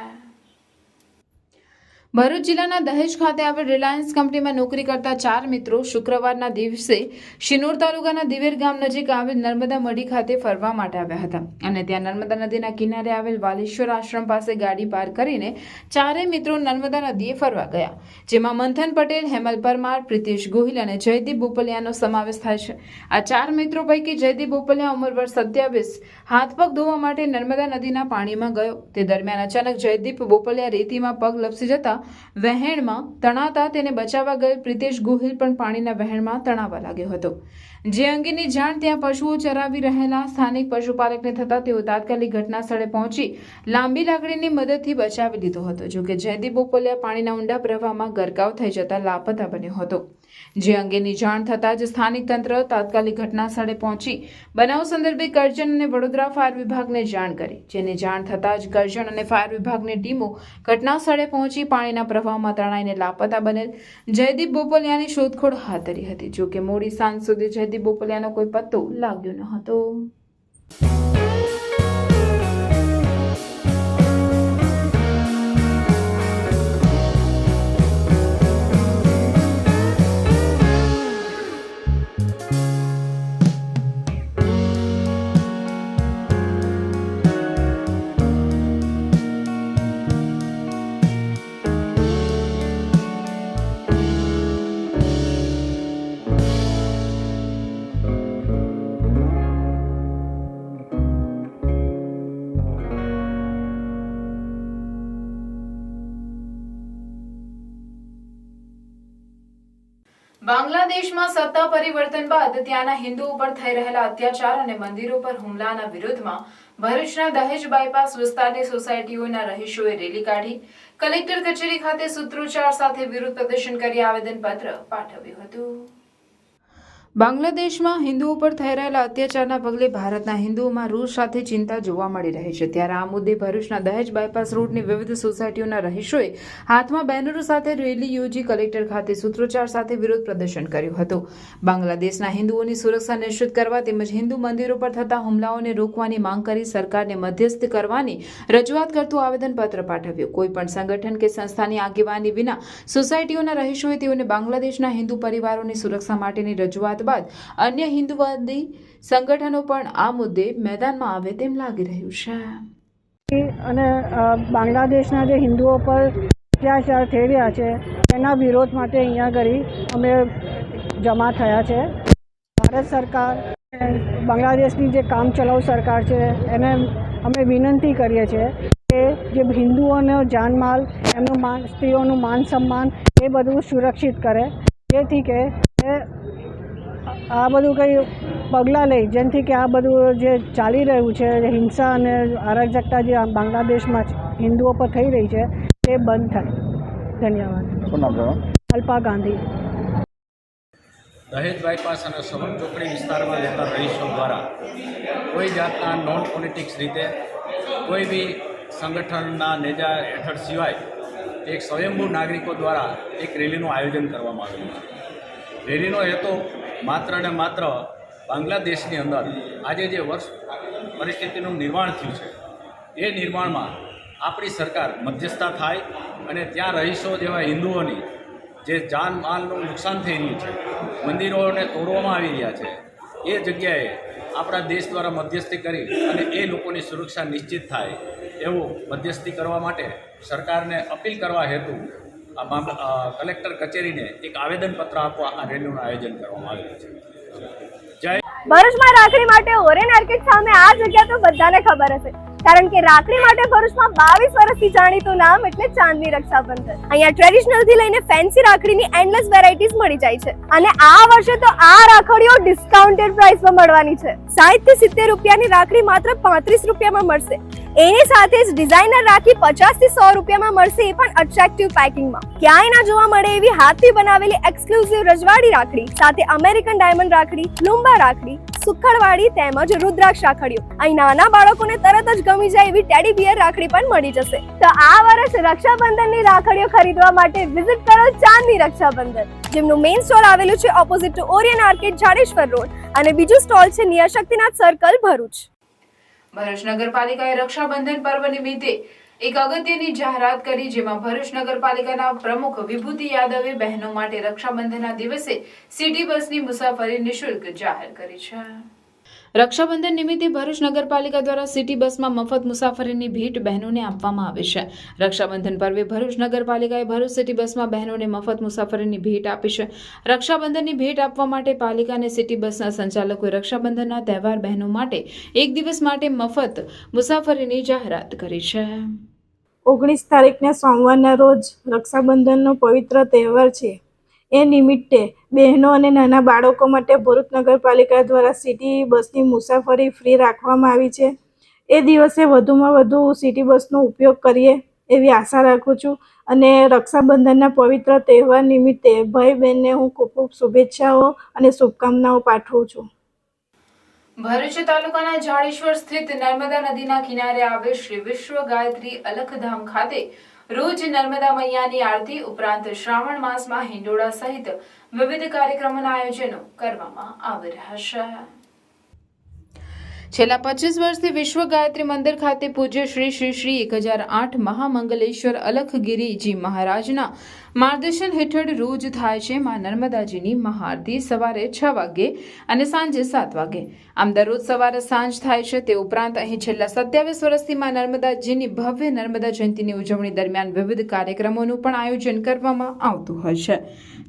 [SPEAKER 1] ભરૂચ જિલ્લાના દહેજ ખાતે આવેલ રિલાયન્સ કંપનીમાં નોકરી કરતા 4 મિત્રો શુક્રવારના દિવસે શિનોર તાલુકાના દિવેર ગામ નજીક આવેલ નર્મદા મઢી ખાતે ફરવા માટે આવ્યા હતા અને ત્યાં નર્મદા નદીના કિનારે આવેલ વાલેશ્વર આશ્રમ પાસે ગાડી પાર્ક કરીને 4 મિત્રો નર્મદા નદીએ ફરવા ગયા, જેમાં મંથન પટેલ, હેમલ પરમાર, પ્રિતેશ ગોહિલ અને જયદીપ બોપલિયાનો સમાવેશ થાય છે. આ 4 મિત્રો પૈકી જયદીપ બોપલિયા ઉંમર વર્ષ 27 હાથ પગ ધોવા માટે નર્મદા નદીના પાણીમાં ગયો. તે દરમિયાન અચાનક જયદીપ બોપલિયા રેતીમાં પગ લપસી જતા વહેણમાં તણાતા તેને બચાવવા ગયેલ પ્રિતેશ ગોહિલ પણ પાણીના વહેણમાં તણાવા લાગ્યો હતો, જે અંગેની જાણ ત્યાં પશુઓ ચરાવી રહેલા સ્થાનિક પશુપાલકને થતા તેઓ તાત્કાલિક ઘટના સ્થળે પહોંચી લાંબી લાકડીની મદદથી બચાવી લીધો હતો. જોકે જયદીપ બોપલિયા પાણીના ઊંડા પ્રવાહમાં ગરકાવ થઈ જતા લાપતા બન્યો હતો, જે અંગેની જાણ થતાં જ સ્થાનિક તંત્ર તાત્કાલિક ઘટના સ્થળે પહોંચી બનાવ સંદર્ભે કરજણ અને વડોદરા ફાયર વિભાગને જાણ કરી, જેની જાણ થતાં જ કરજણ અને ફાયર વિભાગની ટીમો ઘટના સ્થળે પહોંચી પાણીના પ્રવાહમાં તણાઈને લાપતા બનેલ જયદીપ બોપલિયાની શોધખોળ હાથ ધરી હતી. જોકે મોડી સાંજ સુધી જયદીપ બોપલિયાનો કોઈ પત્તો લાગ્યો ન હતો. બાંગ્લાદેશમાં સત્તા પરિવર્તન બાદ ત્યાંના હિન્દુઓ પર થઈ રહેલા અત્યાચાર અને મંદિરો પર હુમલાના વિરોધમાં ભરૂચના દહેજ બાયપાસ વિસ્તારની સોસાયટીઓના રહીશોએ રેલી કાઢી કલેક્ટર કચેરી ખાતે સૂત્રોચ્ચાર સાથે વિરોધ પ્રદર્શન કરી આવેદનપત્ર પાઠવ્યું હતું. બાંગ્લાદેશમાં હિન્દુઓ પર થઈ રહેલા અત્યાચારના પગલે ભારતના હિન્દુઓમાં રોષ સાથે ચિંતા જોવા મળી રહી છે. ત્યારે આ મુદ્દે ભરૂચના દહેજ બાયપાસ રોડની વિવિધ સોસાયટીઓના રહીશોએ હાથમાં બેનરો સાથે રેલી યોજી કલેક્ટર ખાતે સૂત્રોચ્ચાર સાથે વિરોધ પ્રદર્શન કર્યું હતું. બાંગ્લાદેશના હિન્દુઓની સુરક્ષા નિશ્ચિત કરવા તેમજ હિન્દુ મંદિરો પર થતા હુમલાઓને રોકવાની માંગ કરી સરકારને મધ્યસ્થ કરવાની રજૂઆત કરતું આવેદનપત્ર પાઠવ્યું. કોઈપણ સંગઠન કે સંસ્થાની આગેવાની વિના સોસાયટીઓના રહીશોએ તેઓને બાંગ્લાદેશના હિન્દુ પરિવારોની સુરક્ષા માટેની રજૂઆત બાદ અન્ય હિન્દુવાદી સંગઠનો પણ આ મુદ્દે મેદાનમાં આવે તેમ લાગી રહ્યું છે.
[SPEAKER 10] અને બાંગ્લાદેશના જે હિન્દુઓ પર અત્યાચાર થઈ રહ્યા છે એના વિરોધ માટે અહીંયા આગળ અમે જમા થયા છે. ભારત સરકાર બાંગ્લાદેશની જે કામચલાઉ સરકાર છે એને અમે વિનંતી કરીએ છીએ કે જે હિન્દુઓનો જાનમાલ, એમનું સ્ત્રીઓનું માન સન્માન એ બધું સુરક્ષિત કરે, જેથી કે આ બધું કંઈ પગલાં લે જેનાથી કે આ બધું જે ચાલી રહ્યું છે હિંસા અને અરાજકતા જે બાંગ્લાદેશમાં હિન્દુઓ પર થઈ રહી છે તે બંધ થાય. ધન્યવાદ. અલ્પા ગાંધી.
[SPEAKER 11] દહેજ બાયપાસ અને સવન ચોકડી વિસ્તારમાં રહેતા રહીશો દ્વારા કોઈ જાતના નોન પોલિટિક્સ રીતે કોઈ બી સંગઠનના નેજા હેઠળ સિવાય એક સ્વયંભૂ નાગરિકો દ્વારા એક રેલીનું આયોજન કરવામાં આવ્યું છે. રેલીનો હેતુ માત્ર ને માત્ર બાંગ્લાદેશની અંદર આજે જે વર્ષ પરિસ્થિતિનું નિર્માણ થયું છે એ નિર્માણમાં આપણી સરકાર મધ્યસ્થતા થાય અને ત્યાં રહીશો જેવા હિન્દુઓની જે જાનમાલનું નુકસાન થઈ રહ્યું છે, મંદિરોને તોડવામાં આવી રહ્યા છે, એ જગ્યાએ આપણા દેશ દ્વારા મધ્યસ્થી કરી અને એ લોકોની સુરક્ષા નિશ્ચિત થાય એવું મધ્યસ્થી કરવા માટે સરકારને અપીલ કરવા હેતુ કલેક્ટર કચેરીને એક આવેદનપત્ર આપવા આ રેલીનું આયોજન કરવામાં આવ્યું છે. જય.
[SPEAKER 5] ભરૂચમાં રાખડી માટે ઓરેન આર્કેડ સામે આ જગ્યા તો બધાને ખબર હશે, કારણ કે રાખડી માટે ભરૂચમાં 22 વર્ષથી જાણીતું નામ એટલે ચાંદની રક્ષાબંધન. અહીંયા ટ્રેડિશનલ થી લઈને ફેન્સી રાખડીની એન્ડલેસ વેરાયટીઝ મળી જાય છે અને આ વર્ષે તો આ રાખડીઓ ડિસ્કાઉન્ટેડ પ્રાઇસમાં મળવાની છે. 60 થી 70 રૂપિયાની રાખડી માત્ર 35 રૂપિયામાં મળશે. એની સાથે જ ડિઝાઇનર રાખી 50 થી 100 રૂપિયામાં મળશે, એ પણ અટ્રેક્ટિવ પેકિંગમાં. ક્યાંય ના જોવા મળે એવી હાથથી બનાવેલી એક્સક્લુઝિવ રજવાડી રાખડી સાથે અમેરિકન ડાયમંડ રાખડી, લુંબા રાખડી, સુખડવાળી તેમજ રુદ્રાક્ષ રાખડીઓ. અહીં નાના બાળકોને તરત જ ગમી જાય એવી ટેડી બિયર રાખડી પણ મળી જશે. તો આ વર્ષ રક્ષાબંધનની રાખડીઓ ખરીદવા માટે વિઝિટ કરો ચાંદની રક્ષાબંધન, જેમનું મેઇન સ્ટોર આવેલું છે opposite to Orion arcade Jadeshwar road અને બીજું સ્ટોલ છે નિયર શક્તિનાથ સર્કલ ભરૂચ.
[SPEAKER 1] ભરૂચ નગરપાલિકાએ રક્ષાબંધન પર્વ નિમિત્તે એક અગત્યની જાહેરાત કરી, જેમાં ભરૂચ નગરપાલિકાના પ્રમુખ વિભૂતિ યાદવે બહેનો માટે રક્ષાબંધનના દિવસે સિટી બસની મુસાફરી નિઃશુલ્ક જાહેર કરી છે. રક્ષાબંધન નિમિત્તે ભરૂચ નગરપાલિકા દ્વારા સિટી બસમાં મફત મુસાફરીની ભેટ બહેનોને આપવામાં આવે છે. રક્ષાબંધન પર્વે ભરૂચ નગરપાલિકાએ ભરૂચ સિટી બસમાં બહેનોને મફત મુસાફરીની ભેટ આપી છે. રક્ષાબંધનની ભેટ આપવા માટે પાલિકા અને સિટી બસના સંચાલકોએ રક્ષાબંધનના તહેવાર બહેનો માટે એક દિવસ માટે મફત મુસાફરીની જાહેરાત કરી છે.
[SPEAKER 8] 19 તારીખને સોમવારના રોજ રક્ષાબંધનનો પવિત્ર તહેવાર છે. એ નિમિત્તે બહેનો અને નાના બાળકો માટે ભરૂચ નગરપાલિકા દ્વારા સિટી બસની મુસાફરી ફ્રી રાખવામાં આવી છે. એ દિવસે વધુમાં વધુ સિટી બસનો ઉપયોગ કરીએ એવી આશા રાખું છું અને રક્ષાબંધનના પવિત્ર તહેવાર નિમિત્તે ભાઈ બહેનને હું ખૂબ ખૂબ શુભેચ્છાઓ અને શુભકામનાઓ પાઠવું છું.
[SPEAKER 1] ભરૂચ તાલુકાના જાડેશ્વર સ્થિત નર્મદા નદીના કિનારે આવેલ શ્રી વિશ્વ ગાયત્રી અલખધામ ખાતે રોજ નર્મદા મૈયાની આરતી ઉપરાંત શ્રાવણ માસમાં હિંડોળા સહિત વિવિધ કાર્યક્રમોના આયોજનો કરવામાં આવી રહ્યા છે. છેલ્લા 25 વર્ષથી વિશ્વ ગાયત્રી મંદિર ખાતે પૂજ્ય શ્રી શ્રી શ્રી 1008 મહામંગલેશ્વર અલખગીરીજી મહારાજના માર્ગદર્શન હેઠળ રોજ થાય છે માં નર્મદાજીની મહાઆરતી સવારે 6 વાગે અને સાંજે 7 વાગે. આમ દરરોજ સવારે સાંજ થાય છે. તે ઉપરાંત અહીં છેલ્લા 27 વર્ષથી માં નર્મદાજીની ભવ્ય નર્મદા જયંતિની ઉજવણી દરમિયાન વિવિધ કાર્યક્રમોનું પણ આયોજન કરવામાં આવતું હોય છે,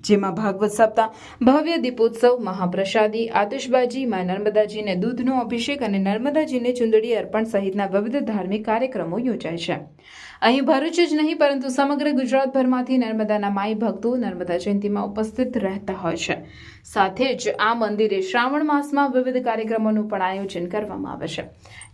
[SPEAKER 1] જેમાં ભાગવત સપ્તાહ, ભવ્ય દીપોત્સવ, મહાપ્રસાદી, આતિશબાજી, માં નર્મદાજીને દૂધનો અભિષેક અને નર્મદાજીને ચુંદડી અર્પણ સહિતના વિવિધ ધાર્મિક કાર્યક્રમો યોજાય છે. અહીં ભરૂચ જ નહીં પરંતુ સમગ્ર ગુજરાતભરમાંથી નર્મદા નર્મદાના માઈ ભક્તો નર્મદા જયંતિમાં ઉપસ્થિત રહેતા હોય છે. સાથે જ આ મંદિરે શ્રાવણ માસમાં વિવિધ કાર્યક્રમોનું પણ આયોજન કરવામાં આવે છે,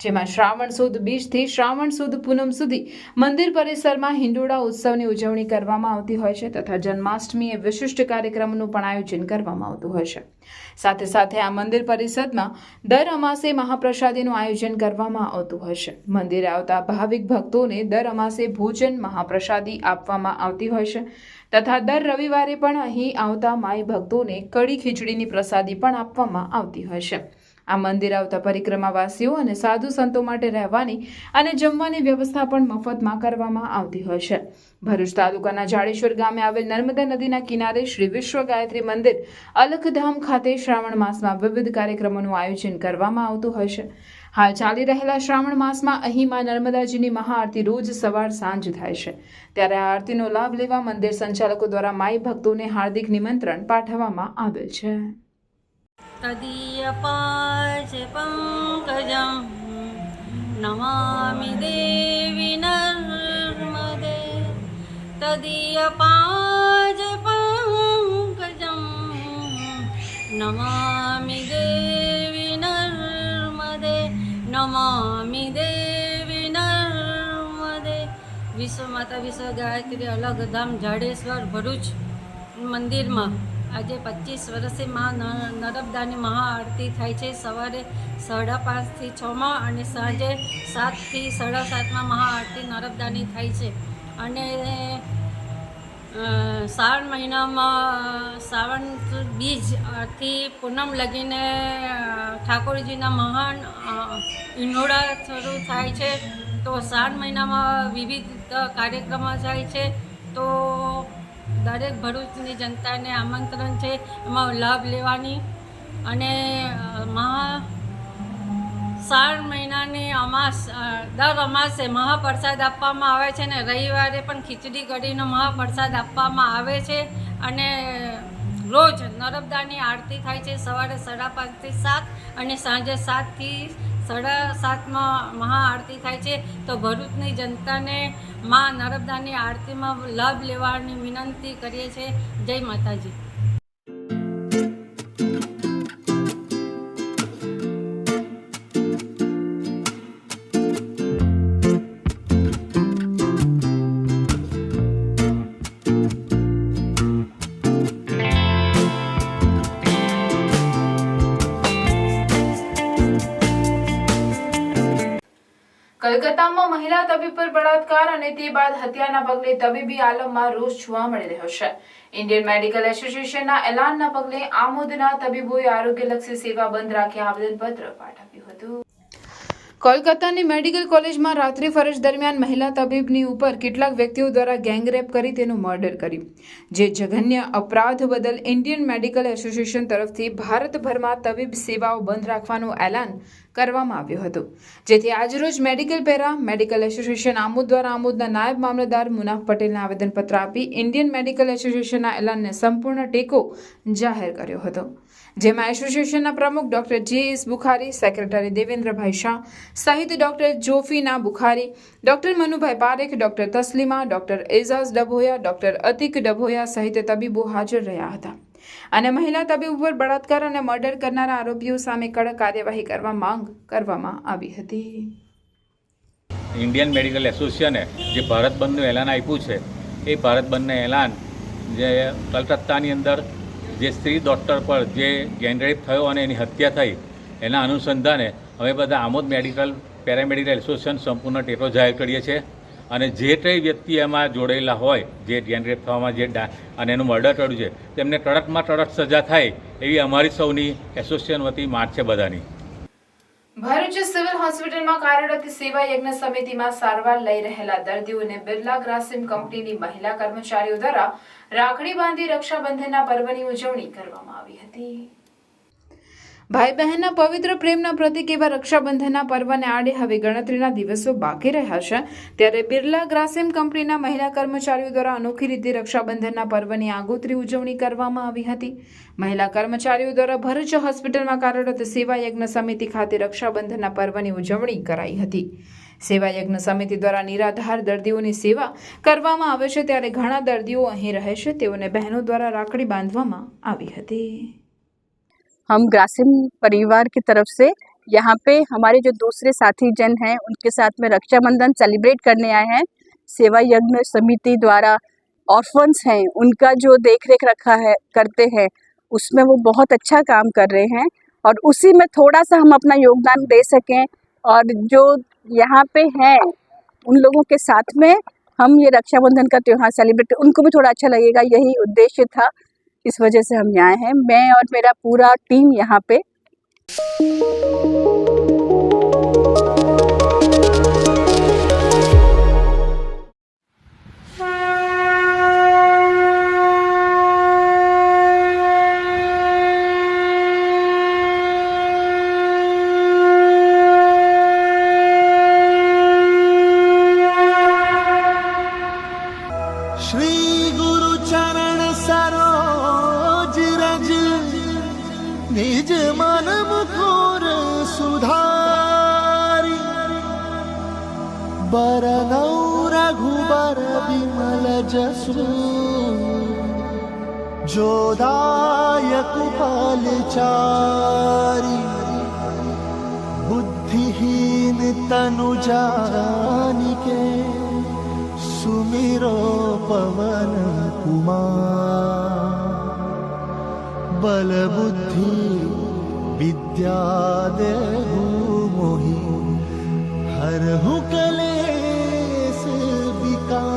[SPEAKER 1] જેમાં શ્રાવણ સુદ બીજથી શ્રાવણ સુદ પૂનમ સુધી મંદિર પરિસરમાં હિંડોળા ઉત્સવની ઉજવણી કરવામાં આવતી હોય છે તથા જન્માષ્ટમીએ વિશિષ્ટ કાર્યક્રમનું પણ આયોજન કરવામાં આવતું હોય છે. સાથે સાથે આ મંદિર પરિષદમાં દર અમાસે મહાપ્રસાદીનું આયોજન કરવામાં આવતું હોય છે. મંદિરે આવતા ભાવિક ભક્તોને દર અમાસે ભોજન મહાપ્રસાદી આપવામાં આવતી હોય છે તથા દર રવિવારે પણ અહીં આવતા માઈ ભક્તોને કડી ખીચડીની પ્રસાદી પણ આપવામાં આવતી હોય છે. આ મંદિર આવતા પરિક્રમાવાસીઓ અને સાધુ સંતો માટે રહેવાની અને જમવાની વ્યવસ્થા પણ મફતમાં કરવામાં આવતી હોય છે. ભરૂચ તાલુકાના જાડેશ્વર ગામે આવેલ નર્મદા નદીના કિનારે શ્રી વિશ્વ ગાયત્રી મંદિર અલખધામ ખાતે શ્રાવણ માસમાં વિવિધ કાર્યક્રમોનું આયોજન કરવામાં આવતું હોય છે. હાલ ચાલી રહેલા શ્રાવણ માસમાં અહીં માં નર્મદાજીની મહાઆરતી રોજ સવાર સાંજ થાય છે. ત્યારે આ આરતીનો લાભ લેવા મંદિર સંચાલકો દ્વારા માઈ ભક્તોને હાર્દિક નિમંત્રણ પાઠવવામાં આવેલ છે.
[SPEAKER 12] તદીયપાચ પંકજં નમામિ દેવી નર્મદે તદીયપાચ પંકજં નમામિ દેવી નર્મદે નમામિ દેવી નર્મદે. વિશ્વમાતા વિશ્વ ગાયત્રી અલખધામ જાડેશ્વર ભરૂચ મંદિરમાં આજે 25 વર્ષે મા નર્મદાની મહાઆરતી થાય છે. સવારે 5:30 થી 6 અને સાંજે 7 થી 7:30 મહાઆરતી નર્મદાની થાય છે. અને શ્રાવણ મહિનામાં શ્રાવણ બીજથી પૂનમ લગીને ઠાકોરજીના મહાન ઈંડોળા શરૂ થાય છે. તો શ્રાવણ મહિનામાં વિવિધ કાર્યક્રમો થાય છે. તો દરેક ભરૂચની જનતાને આમંત્રણ છે એમાં લાભ લેવાની. અને શ્રાવણ મહિનાની દર અમાસે મહાપ્રસાદ આપવામાં આવે છે. અને રવિવારે પણ ખીચડી કઢીનો મહાપ્રસાદ આપવામાં આવે છે. અને રોજ નર્મદાની આરતી થાય છે સવારે 5:30 થી 7 અને સાંજે 7 થી 7:30 મહાઆરતી થાય છે. તો ભરૂચની જનતાને મા નર્મદાની આરતીમાં લાભ લેવાની વિનંતી કરીએ છીએ. જય માતાજી.
[SPEAKER 1] કલકત્તામાં મહિલા તબીબ પર બળાત્કાર અને તે બાદ હત્યાના પગલે તબીબી આલમમાં રોષ જોવા મળી રહ્યો છે. ઇન્ડિયન મેડિકલ એસોસિએશનના એલાનના પગલે આમોદના તબીબોએ આરોગ્યલક્ષી સેવા બંધ રાખી આવેદનપત્ર પાઠવ્યું હતું. કોલકાતાની મેડિકલ કોલેજમાં રાત્રિ ફરજ દરમિયાન મહિલા તબીબની ઉપર કેટલાક વ્યક્તિઓ દ્વારા ગેંગરેપ કરી તેનું મર્ડર કર્યું. જે જઘન્ય અપરાધ બદલ ઇન્ડિયન મેડિકલ એસોસિએશન તરફથી ભારતભરમાં તબીબ સેવાઓ બંધ રાખવાનું એલાન કરવામાં આવ્યું હતું. જેથી આજરોજ medical para medical association Amod દ્વારા આમોદના નાયબ મામલતદાર મુનાફ પટેલને આવેદનપત્ર આપી ઇન્ડિયન મેડિકલ એસોસિએશનના એલાનને સંપૂર્ણ ટેકો જાહેર કર્યો હતો. જેમાં એસોસિએશનના પ્રમુખ ડોક્ટર જે.એસ. બુખારી, સેક્રેટરી દેવેન્દ્રભાઈ શાહ સહિત doctor Jofina Bukhari, doctor Manubhai Parekh, doctor Taslima, doctor Ejaz Dabhoya, doctor Atiq Dabhoya સહિત તબીબો હાજર રહ્યા હતા. અને મહિલા તબીબ ઉપર બળાત્કાર અને મર્ડર કરનારા આરોપીઓ સામે કડક કાર્યવાહી કરવા માંગ કરવામાં આવી હતી.
[SPEAKER 11] ઇન્ડિયન મેડિકલ એસોસિએશને જે ભારત બંધનું એલાન આપ્યું છે એ ભારત બંધનું એલાન જે કલકત્તાની અંદર જે સ્ત્રી ડૉક્ટર પર જે ગેંગરેપ થયો અને એની હત્યા થઈ એના અનુસંધાને અમે બધા આમોદ મેડિકલ પેરામેડિકલ એસોસિએશન સંપૂર્ણ ટેકો જાહેર કરીએ છીએ. અને જે કંઈ વ્યક્તિ એમાં જોડાયેલા હોય જે ગેંગરેપ થવામાં જે અને એનું મર્ડર કર્યું છે તેમને કડકમાં કડક સજા થાય એવી અમારી સૌની એસોસિએશન વતી માંગ છે બધાની.
[SPEAKER 1] ભરૂચ સિવિલ હોસ્પિટલમાં કાર્યરત સેવા યજ્ઞ સમિતિમાં સારવાર લઈ રહેલા દર્દીઓને બિરલા ગ્રાસિમ કંપનીની મહિલા કર્મચારીઓ દ્વારા રાખડી બાંધી રક્ષાબંધનના પર્વની ઉજવણી કરવામાં આવી હતી. ભાઈ બહેનના પવિત્ર પ્રેમના પ્રતીક એવા રક્ષાબંધનના પર્વને આડે હવે ગણતરીના દિવસો બાકી રહ્યા છે. ત્યારે બિરલા ગ્રાસિમ કંપનીના મહિલા કર્મચારીઓ દ્વારા અનોખી રીતે રક્ષાબંધનના પર્વની આગોતરી ઉજવણી કરવામાં આવી હતી. મહિલા કર્મચારીઓ દ્વારા ભરૂચ હોસ્પિટલમાં કાર્યરત સેવા યજ્ઞ સમિતિ ખાતે રક્ષાબંધનના પર્વની ઉજવણી કરાઈ હતી. સેવા યજ્ઞ સમિતિ દ્વારા નિરાધાર દર્દીઓની સેવા કરવામાં આવે છે, ત્યારે ઘણા દર્દીઓ અહીં રહે છે. તેઓને બહેનો દ્વારા રાખડી બાંધવામાં આવી હતી.
[SPEAKER 13] हम ग्रासिम परिवार की तरफ से यहाँ पे हमारे जो दूसरे साथी जन हैं उनके साथ में रक्षाबंधन सेलिब्रेट करने आए हैं. सेवा यज्ञ समिति द्वारा ऑर्फन्स हैं उनका जो देख रेख रखा है करते हैं उसमें वो बहुत अच्छा काम कर रहे हैं और उसी में थोड़ा सा हम अपना योगदान दे सकें और जो यहाँ पे हैं उन लोगों के साथ में हम ये रक्षाबंधन का त्यौहार सेलिब्रेट, उनको भी थोड़ा अच्छा लगेगा, यही उद्देश्य था. इस वजह से हम यहाँ हैं, मैं और मेरा पूरा टीम यहाँ पे.
[SPEAKER 14] श्री गुरु चरण सरोज रज निज मन मुकुर सुधारी बरनौ रघुबर विमल जसु जोदायक फलचारी बुद्धिहीन तनु जानिके सुमिरो पवन कुमार बल बुद्धि विद्या देहु मोहि हरहु कलेश विकार.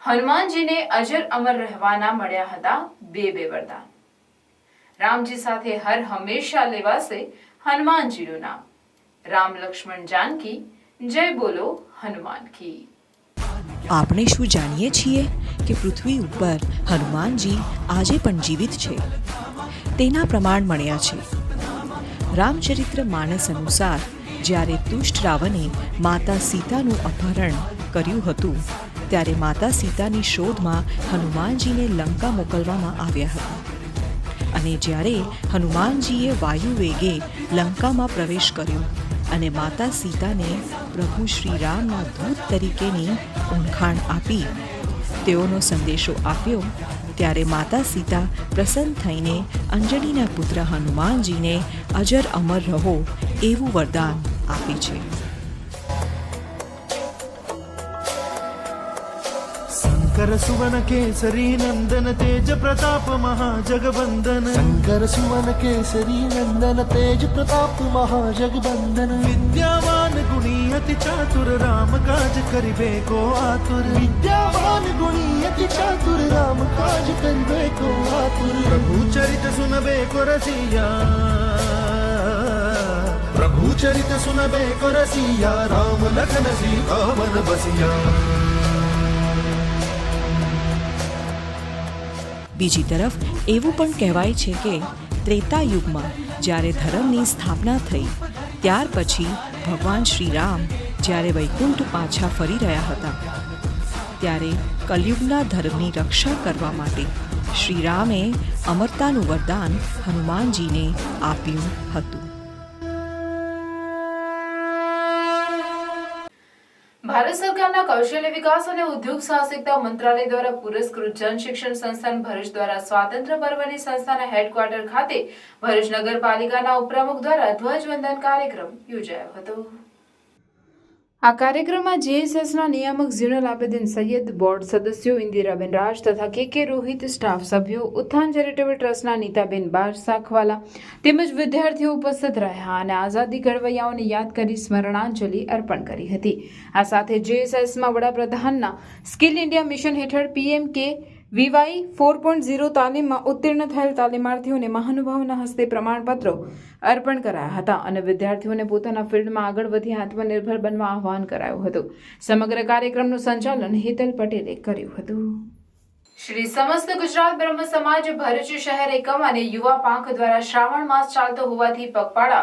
[SPEAKER 1] હનુમાનજીને અજર અમર રહેવાના મળ્યા હતા બે વરદાન. રામજી સાથે હર હંમેશા લેવાશે હનુમાનજીનું નામ. રામ લક્ષ્મણ જાનકી જય બોલો હનુમાન કી.
[SPEAKER 15] આપણે શું જાણીએ છીએ કે પૃથ્વી ઉપર હનુમાનજી આજે પણ જીવિત છે? તેના પ્રમાણ મળ્યા છે. રામચરિત્ર માનસ અનુસાર જ્યારે દુષ્ટ રાવણે માતા સીતાનું અપહરણ કર્યું હતું ત્યારે માતા સીતાની શોધમાં હનુમાનજીને લંકા મોકલવામાં આવ્યા હતા અને જ્યારે હનુમાનજીએ વાયુ વેગે લંકામાં પ્રવેશ કર્યો અને માતા સીતાને પ્રભુ શ્રી રામના દૂત તરીકેની ઓળખાણ આપી, તેઓનો સંદેશો આપ્યો, ત્યારે માતા સીતા પ્રસન્ન થઈને અંજલિના પુત્ર હનુમાનજીને અજર અમર રહો એવું વરદાન આપે છે.
[SPEAKER 14] शंकर सुवन केसरी नंदन तेज प्रताप महाजगबंदन शंकर सुवन केसरी नंदन तेज प्रताप महाजगबंदन विद्यावान गुणी अति चातुर राम काज करिबे को आतुर विद्यावान गुणी अति चातुर राम काज करिबे को आतुर प्रभु चरित सुनबे को रसिया प्रभु चरित सुनबे को रसिया राम लखन सीता वन बसिया.
[SPEAKER 15] બીજી તરફ એવું પણ કહેવાય છે કે ત્રેતા યુગમાં જ્યારે ધર્મની સ્થાપના થઈ ત્યાર પછી ભગવાન શ્રી રામ જ્યારે વૈકુંઠ પાછા ફરી રહ્યા હતા ત્યારે કલયુગના ધર્મની રક્ષા કરવા માટે શ્રી રામે અમરતાનું વરદાન હનુમાનજીને આપ્યું હતું.
[SPEAKER 1] ભારત સરકારના કૌશલ્ય વિકાસ અને ઉદ્યોગ સાહસિકતા મંત્રાલય દ્વારા પુરસ્કૃત જન શિક્ષણ સંસ્થાન ભરૂચ દ્વારા સ્વાતંત્ર્ય પર્વની સંસ્થાના હેડક્વાર્ટર ખાતે ભરૂચ નગરપાલિકાના ઉપપ્રમુખ દ્વારા ધ્વજવંદન કાર્યક્રમ યોજાયો હતો. આ કાર્યક્રમમાં જેએસએસના નિયામક ઝીણલ આબેદીન સૈયદ, બોર્ડ સદસ્યો ઇન્દિરાબેન રાજ તથા કે રોહિત, સ્ટાફ સભ્યો, ઉત્થાન ચેરિટેબલ ટ્રસ્ટના નીતાબેન બાર સાખવાલા તેમજ વિદ્યાર્થીઓ ઉપસ્થિત રહ્યા અને આઝાદી ઘડવૈયાઓને યાદ કરી સ્મરણાંજલિ અર્પણ કરી હતી. આ સાથે જેએસએસમાં વડાપ્રધાનના સ્કિલ ઇન્ડિયા મિશન હેઠળ PMK VY 4.0 તાલીમમાં ઉત્તીર્ણ થયેલ તાલીમાર્થીઓને મહાનુભાવોના હસ્તે પ્રમાણપત્રો અર્પણ કરાયા હતા અને વિદ્યાર્થીઓને પોતાના ફિલ્ડમાં આગળ વધી આત્મનિર્ભર બનવા આહ્વાન કરાયું હતું. સમગ્ર કાર્યક્રમનું સંચાલન હેતલ પટેલે કર્યું હતું. શ્રી સમસ્ત ગુજરાત બ્રહ્મ સમાજ ભરૂચ શહેર એકમ અને યુવા પાંખ દ્વારા શ્રાવણ માસ ચાલતો હોવાથી પગપાળા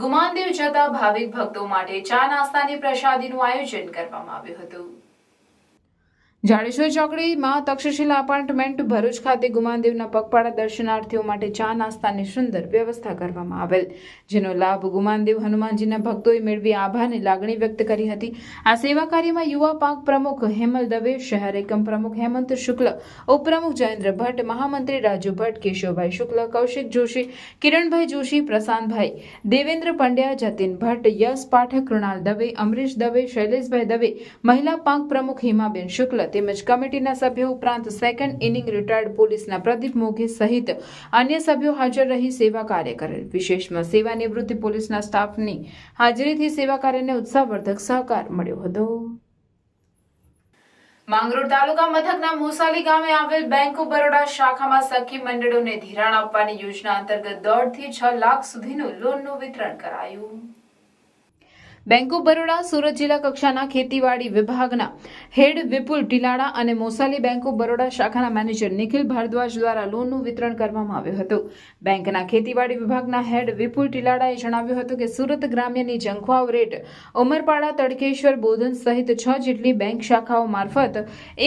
[SPEAKER 1] ગુમાનદેવ જતા ભાવિક ભક્તો માટે ચા નાસ્તાની પ્રસાદીનું આયોજન કરવામાં આવ્યું હતું. જાડેશ્વર ચોકડીમાં તક્ષશિલા એપાર્ટમેન્ટ ભરૂચ ખાતે ગુમાનદેવના પગપાળા દર્શનાર્થીઓ માટે ચા નાસ્તાની સુંદર વ્યવસ્થા કરવામાં આવેલ, જેનો લાભ ગુમાનદેવ હનુમાનજીના ભક્તોએ મેળવી આભારની લાગણી વ્યક્ત કરી હતી. આ સેવા કાર્યમાં યુવા પાંખ પ્રમુખ હેમલ દવે, શહેર એકમ પ્રમુખ હેમંત શુક્લ, ઉપપ્રમુખ જયેન્દ્ર ભટ્ટ, મહામંત્રી રાજુ ભટ્ટ, કેશવભાઈ શુક્લ, કૌશિક જોશી, કિરણભાઈ જોશી, પ્રશાંતભાઈ, દેવેન્દ્ર પંડ્યા, જતીન ભટ્ટ, યશ પાઠક, કૃણાલ દવે, અમરીશ દવે, શૈલેષભાઈ દવે, મહિલા પાંખ પ્રમુખ હિમાબેન શુક્લ તેમજ કમિટીના સભ્યો ઉપરાંત સેકન્ડ ઇનિંગ રિટાયર્ડ પોલીસના પ્રદીપ મોઘે સહિત અન્ય સભ્યો હાજર રહી સેવા કાર્ય કરેલ. વિશેષમાં સેવા નિવૃત્ત પોલીસના સ્ટાફની હાજરીથી સેવા કાર્યને ઉત્સાહવર્ધક સહકાર મળ્યો હતો. માંગરોળ તાલુકા મથકના મોસાલી ગામે આવેલ બેંક ઓફ બરોડા શાખામાં સખી મંડળોને ધિરાણ આપવાની યોજના અંતર્ગત 1.5 થી 6 લાખ સુધીનું લોનનું વિતરણ કરાયું. બેંક ઓફ બરોડા સુરત જિલ્લા કક્ષાના ખેતીવાડી વિભાગના હેડ વિપુલ ટીલાડા અને મોસાલી બેંક ઓફ બરોડા શાખાના મેનેજર નિખિલ ભારદ્વાજ દ્વારા લોનનું વિતરણ કરવામાં આવ્યું હતું. બેંકના ખેતીવાડી વિભાગના હેડ વિપુલ ટીલાડાએ જણાવ્યું હતું કે સુરત ગ્રામ્યની જંખવાવ રેટ, ઉમરપાડા, તડકેશ્વર, બોધન સહિત 6 જેટલી બેંક શાખાઓ મારફત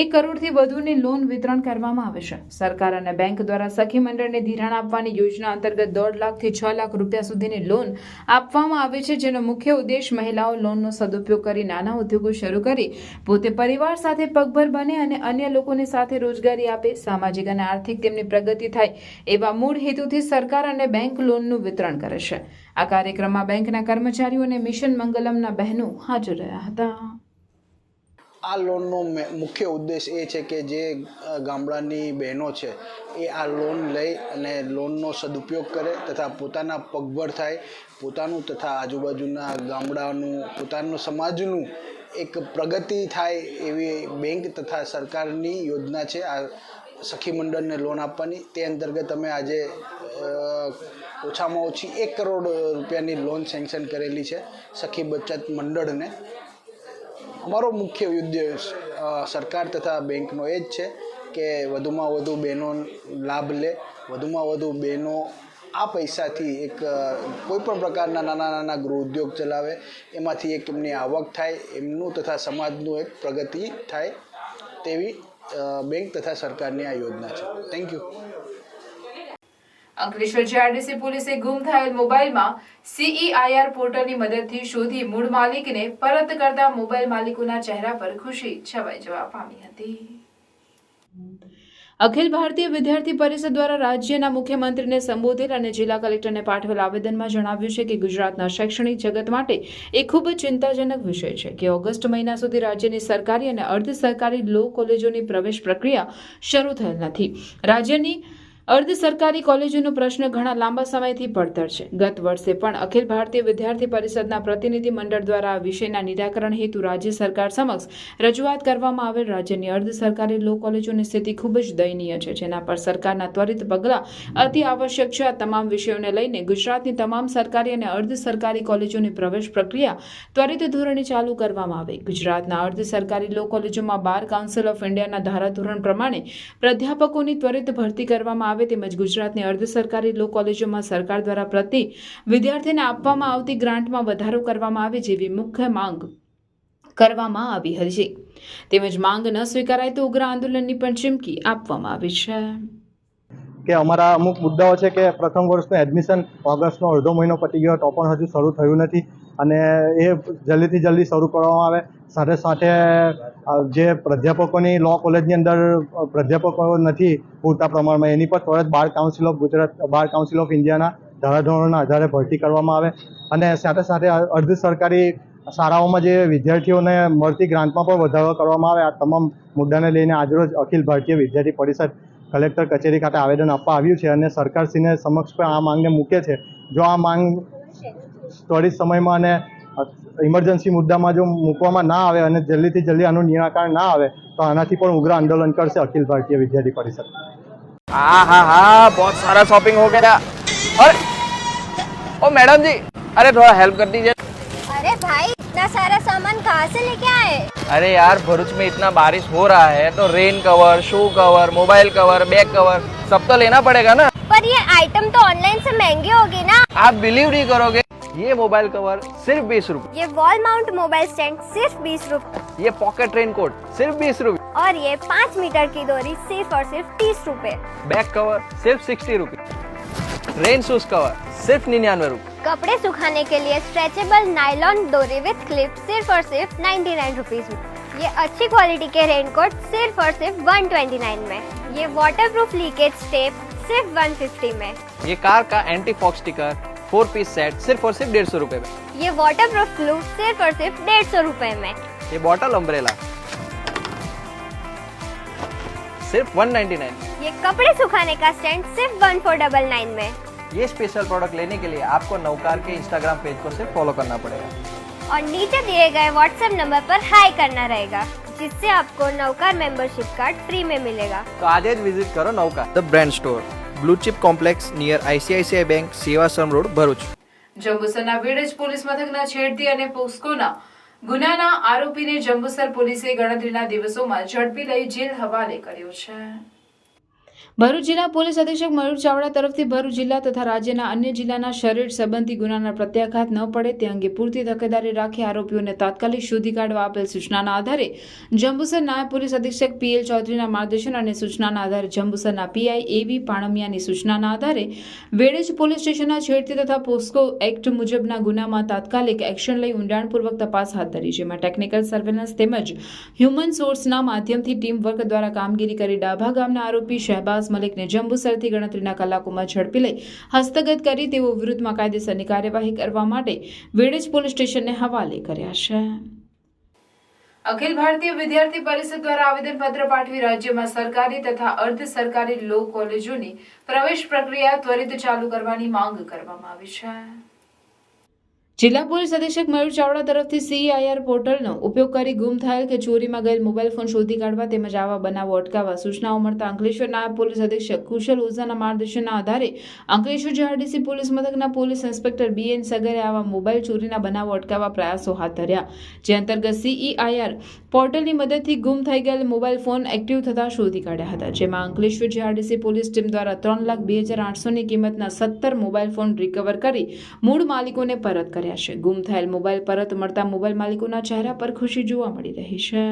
[SPEAKER 1] 1 કરોડથી વધુની લોન વિતરણ કરવામાં આવે છે. સરકાર અને બેંક દ્વારા સખી મંડળને ધિરાણ આપવાની યોજના અંતર્ગત 1.5 લાખથી 6 લાખ રૂપિયા સુધીની લોન આપવામાં આવે છે, જેનો મુખ્ય ઉદ્દેશ મહિલાઓ લોનનો સદુપયોગ કરી નાના ઉદ્યોગો શરૂ કરી પોતે પરિવાર સાથે પગભર બને અને અન્ય લોકોને સાથે રોજગારી આપે, સામાજિક અને આર્થિક તેમની પ્રગતિ થાય એવા મૂળ હેતુથી સરકાર અને બેંક લોનનું વિતરણ કરે છે. આ કાર્યક્રમમાં બેંકના કર્મચારીઓ અને મિશન મંગલમના બહેનો હાજર રહ્યા હતા.
[SPEAKER 16] આ લોનનો મુખ્ય ઉદ્દેશ એ છે કે જે ગામડાની બહેનો છે એ આ લોન લઈ અને લોનનો સદુપયોગ કરે તથા પોતાના પગભર થાય, પોતાનું તથા આજુબાજુના ગામડાનું, પોતાનું સમાજનું એક પ્રગતિ થાય એવી બેંક તથા સરકારની યોજના છે આ સખી મંડળને લોન આપવાની. તે અંતર્ગત અમે આજે ઓછામાં ઓછી 1 કરોડ રૂપિયાની લોન સેન્કશન કરેલી છે સખી બચત મંડળને. અમારો મુખ્ય ઉદ્દેશ સરકાર તથા બેંકનો એ જ છે કે વધુમાં વધુ બહેનો લાભ લે, વધુમાં વધુ બહેનો આ પૈસાથી એક કોઈપણ પ્રકારના નાના નાના ગૃહ ઉદ્યોગ ચલાવે, એમાંથી એક એમની આવક થાય, એમનું તથા સમાજનું એક પ્રગતિ થાય તેવી બેંક તથા સરકારની આ યોજના છે. Thank you.
[SPEAKER 1] અંકલેશ્વર જીઆરડીસી પોલીસે ગુમ થયેલ મોબાઈલમાં CEIR પોર્ટલની મદદથી શોધી મૂળ માલિકને પરત કરતા મોબાઈલ માલિકોના ચહેરા પર ખુશી છવાઈ જવા પામી હતી. અખિલ ભારતીય વિદ્યાર્થી પરિષદ દ્વારા રાજ્યના મુખ્યમંત્રીને સંબોધેલ અને જિલ્લા કલેક્ટરને પાઠવેલ આવેદનમાં જણાવ્યું છે કે ગુજરાતના શૈક્ષણિક જગત માટે એ ખૂબ જ ચિંતાજનક વિષય છે કે ઓગસ્ટ મહિના સુધી રાજ્યની સરકારી અને અર્ધ સરકારી લો કોલેજોની પ્રવેશ પ્રક્રિયા શરૂ થયેલ નથી. રાજ્યની અર્ધ સરકારી કોલેજોનો પ્રશ્ન ઘણા લાંબા સમયથી પડતર છે. ગત વર્ષે પણ અખિલ ભારતીય વિદ્યાર્થી પરિષદના પ્રતિનિધિ મંડળ દ્વારા આ વિષયના નિરાકરણ હેતુ રાજ્ય સરકાર સમક્ષ રજૂઆત કરવામાં આવેલ. રાજ્યની અર્ધ સરકારી લો કોલેજોની સ્થિતિ ખૂબ જ દયનીય છે, જેના પર સરકારના ત્વરિત પગલાં અતિ આવશ્યક છે. આ તમામ વિષયોને લઈને ગુજરાતની તમામ સરકારી અને અર્ધ સરકારી કોલેજોની પ્રવેશ પ્રક્રિયા ત્વરિત ધોરણે ચાલુ કરવામાં આવે. ગુજરાતના અર્ધ સરકારી લો કોલેજોમાં બાર કાઉન્સિલ ઓફ ઇન્ડિયાના ધારાધોરણ પ્રમાણે પ્રાધ્યાપકોની ત્વરિત ભરતી કરવામાં આવે, તેમજ ગુજરાતની અર્ધ સરકારી લો કોલેજોમાં સરકાર દ્વારા પ્રતિ વિદ્યાર્થીને આપવામાં આવતી ગ્રાન્ટમાં વધારો કરવામાં આવે જેવી મુખ્ય માંગ કરવામાં આવી હતી. તેમજ માંગ ન સ્વીકારાય તો ઉગ્ર આંદોલનની પણ ચીમકી આપવામાં આવી છે.
[SPEAKER 3] કે અમારા અમુક મુદ્દાઓ છે કે પ્રથમ વર્ષનું એડમિશન ઓગસ્ટનો અડધો મહિનો પતી ગયો તો પણ હજુ શરૂ થયું નથી અને એ જલ્દીથી જલ્દી શરૂ કરવામાં આવે. સાથે સાથે જે પ્રાધ્યાપકોની લો કોલેજની અંદર પ્રાધ્યાપકો નથી પૂરતા પ્રમાણમાં, એની પર ત્વરિત bar council of Gujarat, bar council of ઇન્ડિયાના ધારાધોરણોના આધારે ભરતી કરવામાં આવે અને સાથે સાથે અર્ધ સરકારી શાળાઓમાં જે વિદ્યાર્થીઓને મળતી ગ્રાન્ટમાં પણ વધારો કરવામાં આવે. આ તમામ મુદ્દાને લઈને આજરોજ અખિલ ભારતીય વિદ્યાર્થી પરિષદ કલેક્ટર કચેરી ખાતે આવેદન આપવા આવ્યું છે અને સરકારશ્રીને સમક્ષ પણ આ માંગને મૂકે છે. જો આ માંગ ત્વરિત સમયમાં અને ઇમરજન્સી મુદ્દામાં જો મૂકવામાં ના આવે અને જલ્દીથી જલ્દી આનું નિરાકરણ ના આવે તો આનાથી પણ ઉગ્ર આંદોलन કરશે અખિલ ભારતીય વિદ્यार्थी परिषद.
[SPEAKER 17] हाँ बहुत सारा शॉपिंग हो गया. अरे ओ मैडम जी, अरे थोड़ा हेल्प कर दीजिए.
[SPEAKER 5] अरे भाई इतना सारा सामान कहाँ से लेके आए?
[SPEAKER 17] अरे यार भरूच में इतना बारिश हो रहा है तो rain cover, shoe cover, mobile cover, bag cover सब तो लेना पड़ेगा ना।
[SPEAKER 5] पर ये आइटम तो ऑनलाइन से महंगे होंगे ना?
[SPEAKER 17] आप बिलीव नहीं करोगे, ये मोबाइल कवर सिर्फ 20 रुपए,
[SPEAKER 5] ये वॉल माउंट मोबाइल स्टैंड सिर्फ 20 रुपए,
[SPEAKER 17] ये पॉकेट रेनकोट सिर्फ 20 रुपए,
[SPEAKER 5] और ये 5 मीटर की डोरी सिर्फ और सिर्फ 30 रुपए।
[SPEAKER 17] बैग कवर सिर्फ 60 रुपए, रेन शूज कवर सिर्फ 99 रुपए।
[SPEAKER 5] कपड़े सुखाने के लिए स्ट्रेचेबल नायलॉन डोरी विद क्लिप सिर्फ और सिर्फ 99 रुपीज में। ये अच्छी क्वालिटी के रेनकोट सिर्फ और सिर्फ 129 में। ये वाटरप्रूफ लीकेज टेप सिर्फ 150 में।
[SPEAKER 17] ये कार का anti fog sticker 4 piece set सिर्फ और सिर्फ 150 रुपए में।
[SPEAKER 5] ये वाटरप्रूफ ग्लू सिर्फ और सिर्फ 150 रुपए में।
[SPEAKER 17] ये बॉटल अम्ब्रेला सिर्फ 199।
[SPEAKER 5] ये कपड़े सुखाने का स्टैंड सिर्फ 1499 में।
[SPEAKER 17] ये स्पेशल प्रोडक्ट लेने के लिए आपको नवकार के इंस्टाग्राम पेज को सिर्फ फॉलो करना पड़ेगा
[SPEAKER 5] और नीचे दिए गए व्हाट्सएप नंबर पर हाई करना रहेगा, जिससे आपको नवकार मेंबरशिप कार्ड फ्री में मिलेगा।
[SPEAKER 17] तो आज ही विजिट करो Navkar the brand store, blue chip complex near ICICI bank, Sevashram road, Bharuch.
[SPEAKER 1] જંબુસરના વેડજ પોલીસ મથકના છેડતી અને પોસ્કોના ગુનાના આરોપીને જંબુસર પોલીસે ગણતરીના દિવસોમાં ઝડપી લઈ જેલ હવાલે કર્યો છે। ભરૂચ જિલ્લા પોલીસ અધિક્ષક મયુર ચાવડા તરફથી ભરૂચ જિલ્લા તથા રાજ્યના અન્ય જિલ્લાના શરીર સંબંધી ગુનાના પ્રત્યાઘાત ન પડે તે અંગે પૂરતી તકેદારી રાખી આરોપીઓને તાત્કાલિક શોધી કાઢવા આપેલ સૂચનાના આધારે જંબુસર નાયબ પોલીસ અધિક્ષક PL ચૌધરીના માર્ગદર્શન અને સૂચનાના આધારે જંબુસરના PI AV પાણમિયાની સૂચનાના આધારે વેડજ પોલીસ સ્ટેશનના છેડતી તથા પોસ્કો એક્ટ મુજબના ગુનામાં તાત્કાલિક એક્શન લઈ ઊંડાણપૂર્વક તપાસ હાથ ધરી, જેમાં ટેકનિકલ સર્વેલન્સ તેમજ હ્યુમન સોર્સના માધ્યમથી ટીમ વર્ક દ્વારા કામગીરી કરી ડાભા ગામના આરોપી શહેબાઝ મલિકને જંબુસરથી ગણતરીના કલાકોમાં ઝડપી લઈ હસ્તગત કરી તેઓ વિરુદ્ધમાં કાયદેસરની કાર્યવાહી કરવા માટે વેડજ પોલીસ સ્ટેશનને હવાલે કર્યા છે। અખિલ ભારતીય વિદ્યાર્થી પરિષદ દ્વારા આવેદનપત્ર પાઠવી રાજ્યમાં સરકારી તથા અર્ધ સરકારી લો કોલેજોની પ્રવેશ પ્રક્રિયા ત્વરિત ચાલુ કરવાની માંગ કરવામાં આવી છે। જિલ્લા પોલીસ અધિક્ષક મયુર ચાવડા તરફથી CEIR પોર્ટલનો ઉપયોગ કરી ગુમ થયેલ કે ચોરીમાં ગયેલ મોબાઈલ ફોન શોધી કાઢવા તેમજ આવા બનાવો અટકાવવા સૂચનાઓ મળતા અંકલેશ્વર નાયબ પોલીસ અધિક્ષક કુશલ ઓઝાના માર્ગદર્શનના આધારે અંકલેશ્વર JRDC પોલીસ મથકના પોલીસ ઇન્સ્પેક્ટર BN સગરે આવા મોબાઈલ ચોરીના બનાવો અટકાવવા પ્રયાસો હાથ ધર્યા, જે અંતર્ગત CEIR પોર્ટલની મદદથી ગુમ થઈ ગયેલ મોબાઈલ ફોન એક્ટિવ થતા શોધી કાઢ્યા હતા, જેમાં અંકલેશ્વર JRDC પોલીસ ટીમ દ્વારા 3,02,800ની કિંમતના 17 મોબાઈલ ફોન રિકવર કરી મૂળ માલિકોને પરત કર્યા છે। ગુમ થયેલ મોબાઈલ પરત મળતા મોબાઈલ માલિકોના ચહેરા પર ખુશી જોવા મળી રહી છે।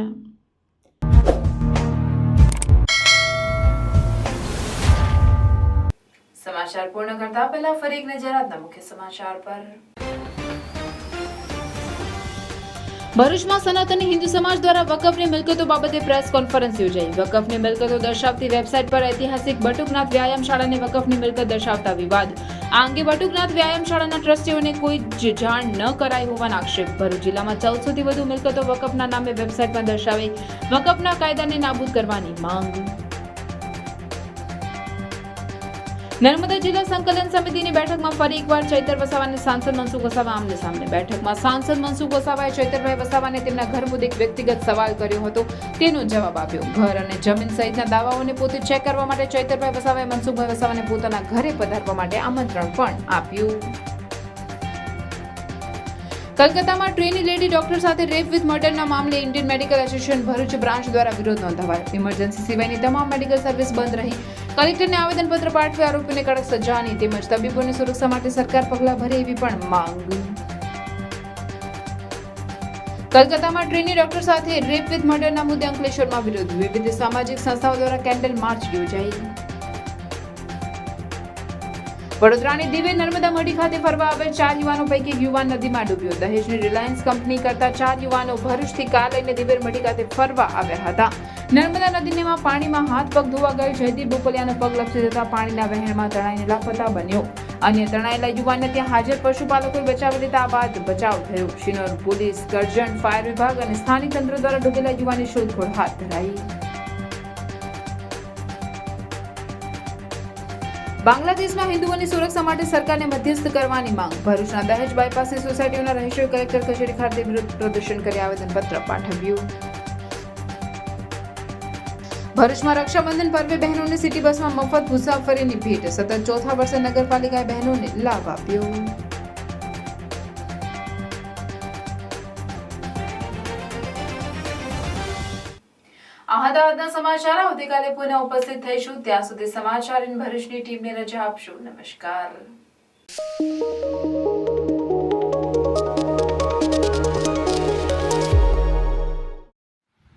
[SPEAKER 1] સમાચાર પૂર્ણ કરતા પહેલા ફરી એક નજર આજના મુખ્ય સમાચાર પર। ભરૂચમાં સનાતની હિન્દુ સમાજ દ્વારા વકફની મિલકતો બાબતે પ્રેસ કોન્ફરન્સ યોજાઈ। વકફની મિલકતો દર્શાવતી વેબસાઇટ પર ઐતિહાસિક બટુકનાથ વ્યાયામશાળાને વકફની મિલકત દર્શાવતા વિવાદ। આ અંગે બટુકનાથ વ્યાયામશાળાના ટ્રસ્ટીઓને કોઈ જ જાણ ન કરાઈ હોવાના આક્ષેપ। ભરૂચ જિલ્લામાં 1400થી વધુ મિલકતો વકફના નામે વેબસાઇટમાં દર્શાવી વકફના કાયદાને નાબૂદ કરવાની માંગ। નર્મદા જિલ્લા સંકલન સમિતિની બેઠકમાં ફરી એકવાર ચૈતર વસાવા સાંસદ મનસુખ વસાવા આમને સામને। બેઠકમાં સાંસદ મનસુખ વસાવાએ ચૈતરભાઈ વસાવાને તેમના ઘર મુદ્દે એક વ્યક્તિગત સવાલ કર્યો હતો, તેનો જવાબ આપ્યો। ઘર અને જમીન સહિતના દાવાઓને પોતે ચેક કરવા માટે ચૈતરભાઈ વસાવાએ મનસુખભાઈ વસાવાને પોતાના ઘરે પધારવા માટે આમંત્રણ પણ આપ્યું। કલકત્તામાં ટ્રેની લેડી ડોક્ટર સાથે રેપ વિથ મર્ડરના મામલે Indian medical association Bharuch branch દ્વારા વિરોધ નોંધાવાયો। ઇમરજન્સી સિવાયની તમામ મેડિકલ સર્વિસ બંધ રહી। કલેક્ટરને આવેદનપત્ર પાઠવી આરોપીને કડક સજાની તેમજ તબીબોની સુરક્ષા માટે સરકાર પગલાં ભરે એવી પણ માંગ। કલકત્તામાં ટ્રેની ડોક્ટર સાથે રેપ વિથ મર્ડરના મુદ્દે અંકલેશ્વરમાં વિરોધ। વિવિધ સામાજિક સંસ્થાઓ દ્વારા કેન્ડલ માર્ચ યોજાઈ। વડોદરાની દિવ્ય નર્મદા મઢી ખાતે ફરવા આવેલ 4 યુવાનો પૈકી એક યુવાન નદીમાં ડૂબ્યો। દહેજની રિલાયન્સ કંપની કરતા 4 યુવાનો ભરૂચથી કાર લઈને દિવ્ય મઢી ખાતે ફરવા આવ્યા હતા। નર્મદા નદીના પાણીમાં હાથ પગ ધોવા ગયેલ જયદીપ બોપલિયાનો પગ લપસી જતા પાણીના વહેણમાં તણાઈને લાપતા બન્યો। અન્ય તણાયેલા યુવાનને ત્યાં હાજર પશુપાલકોએ બચાવી લેતા આ બાદ બચાવ થયો। શિનોર પોલીસ, કરજણ ફાયર વિભાગ અને સ્થાનિક તંત્ર દ્વારા ડૂબેલા યુવાનની શોધખોળ હાથ ધરાઈ। બાંગ્લાદેશમાં હિન્દુઓની સુરક્ષા માટે સરકારને મધ્યસ્થ કરવાની માંગ। ભરૂચના દહેજ બાયપાસની સોસાયટીઓના રહીશોએ કલેક્ટર કચેરી ખાતે વિરોધ પ્રદર્શન કરી આવેદનપત્ર પાઠવ્યું। ભરૂચમાં રક્ષાબંધન પર્વે બહેનોને સિટી બસમાં મફત મુસાફરીની ભેટ। સતત ચોથા વર્ષે નગરપાલિકાએ બહેનોને લાભ આપ્યો। આ હતા આજના સમાચાર. આવતીકાલે પુનઃ ઉપસ્થિત થઈશું. ત્યાં સુધી સમાચાર ઇન ભરૂચની ટીમને રજા આપશો. નમસ્કાર.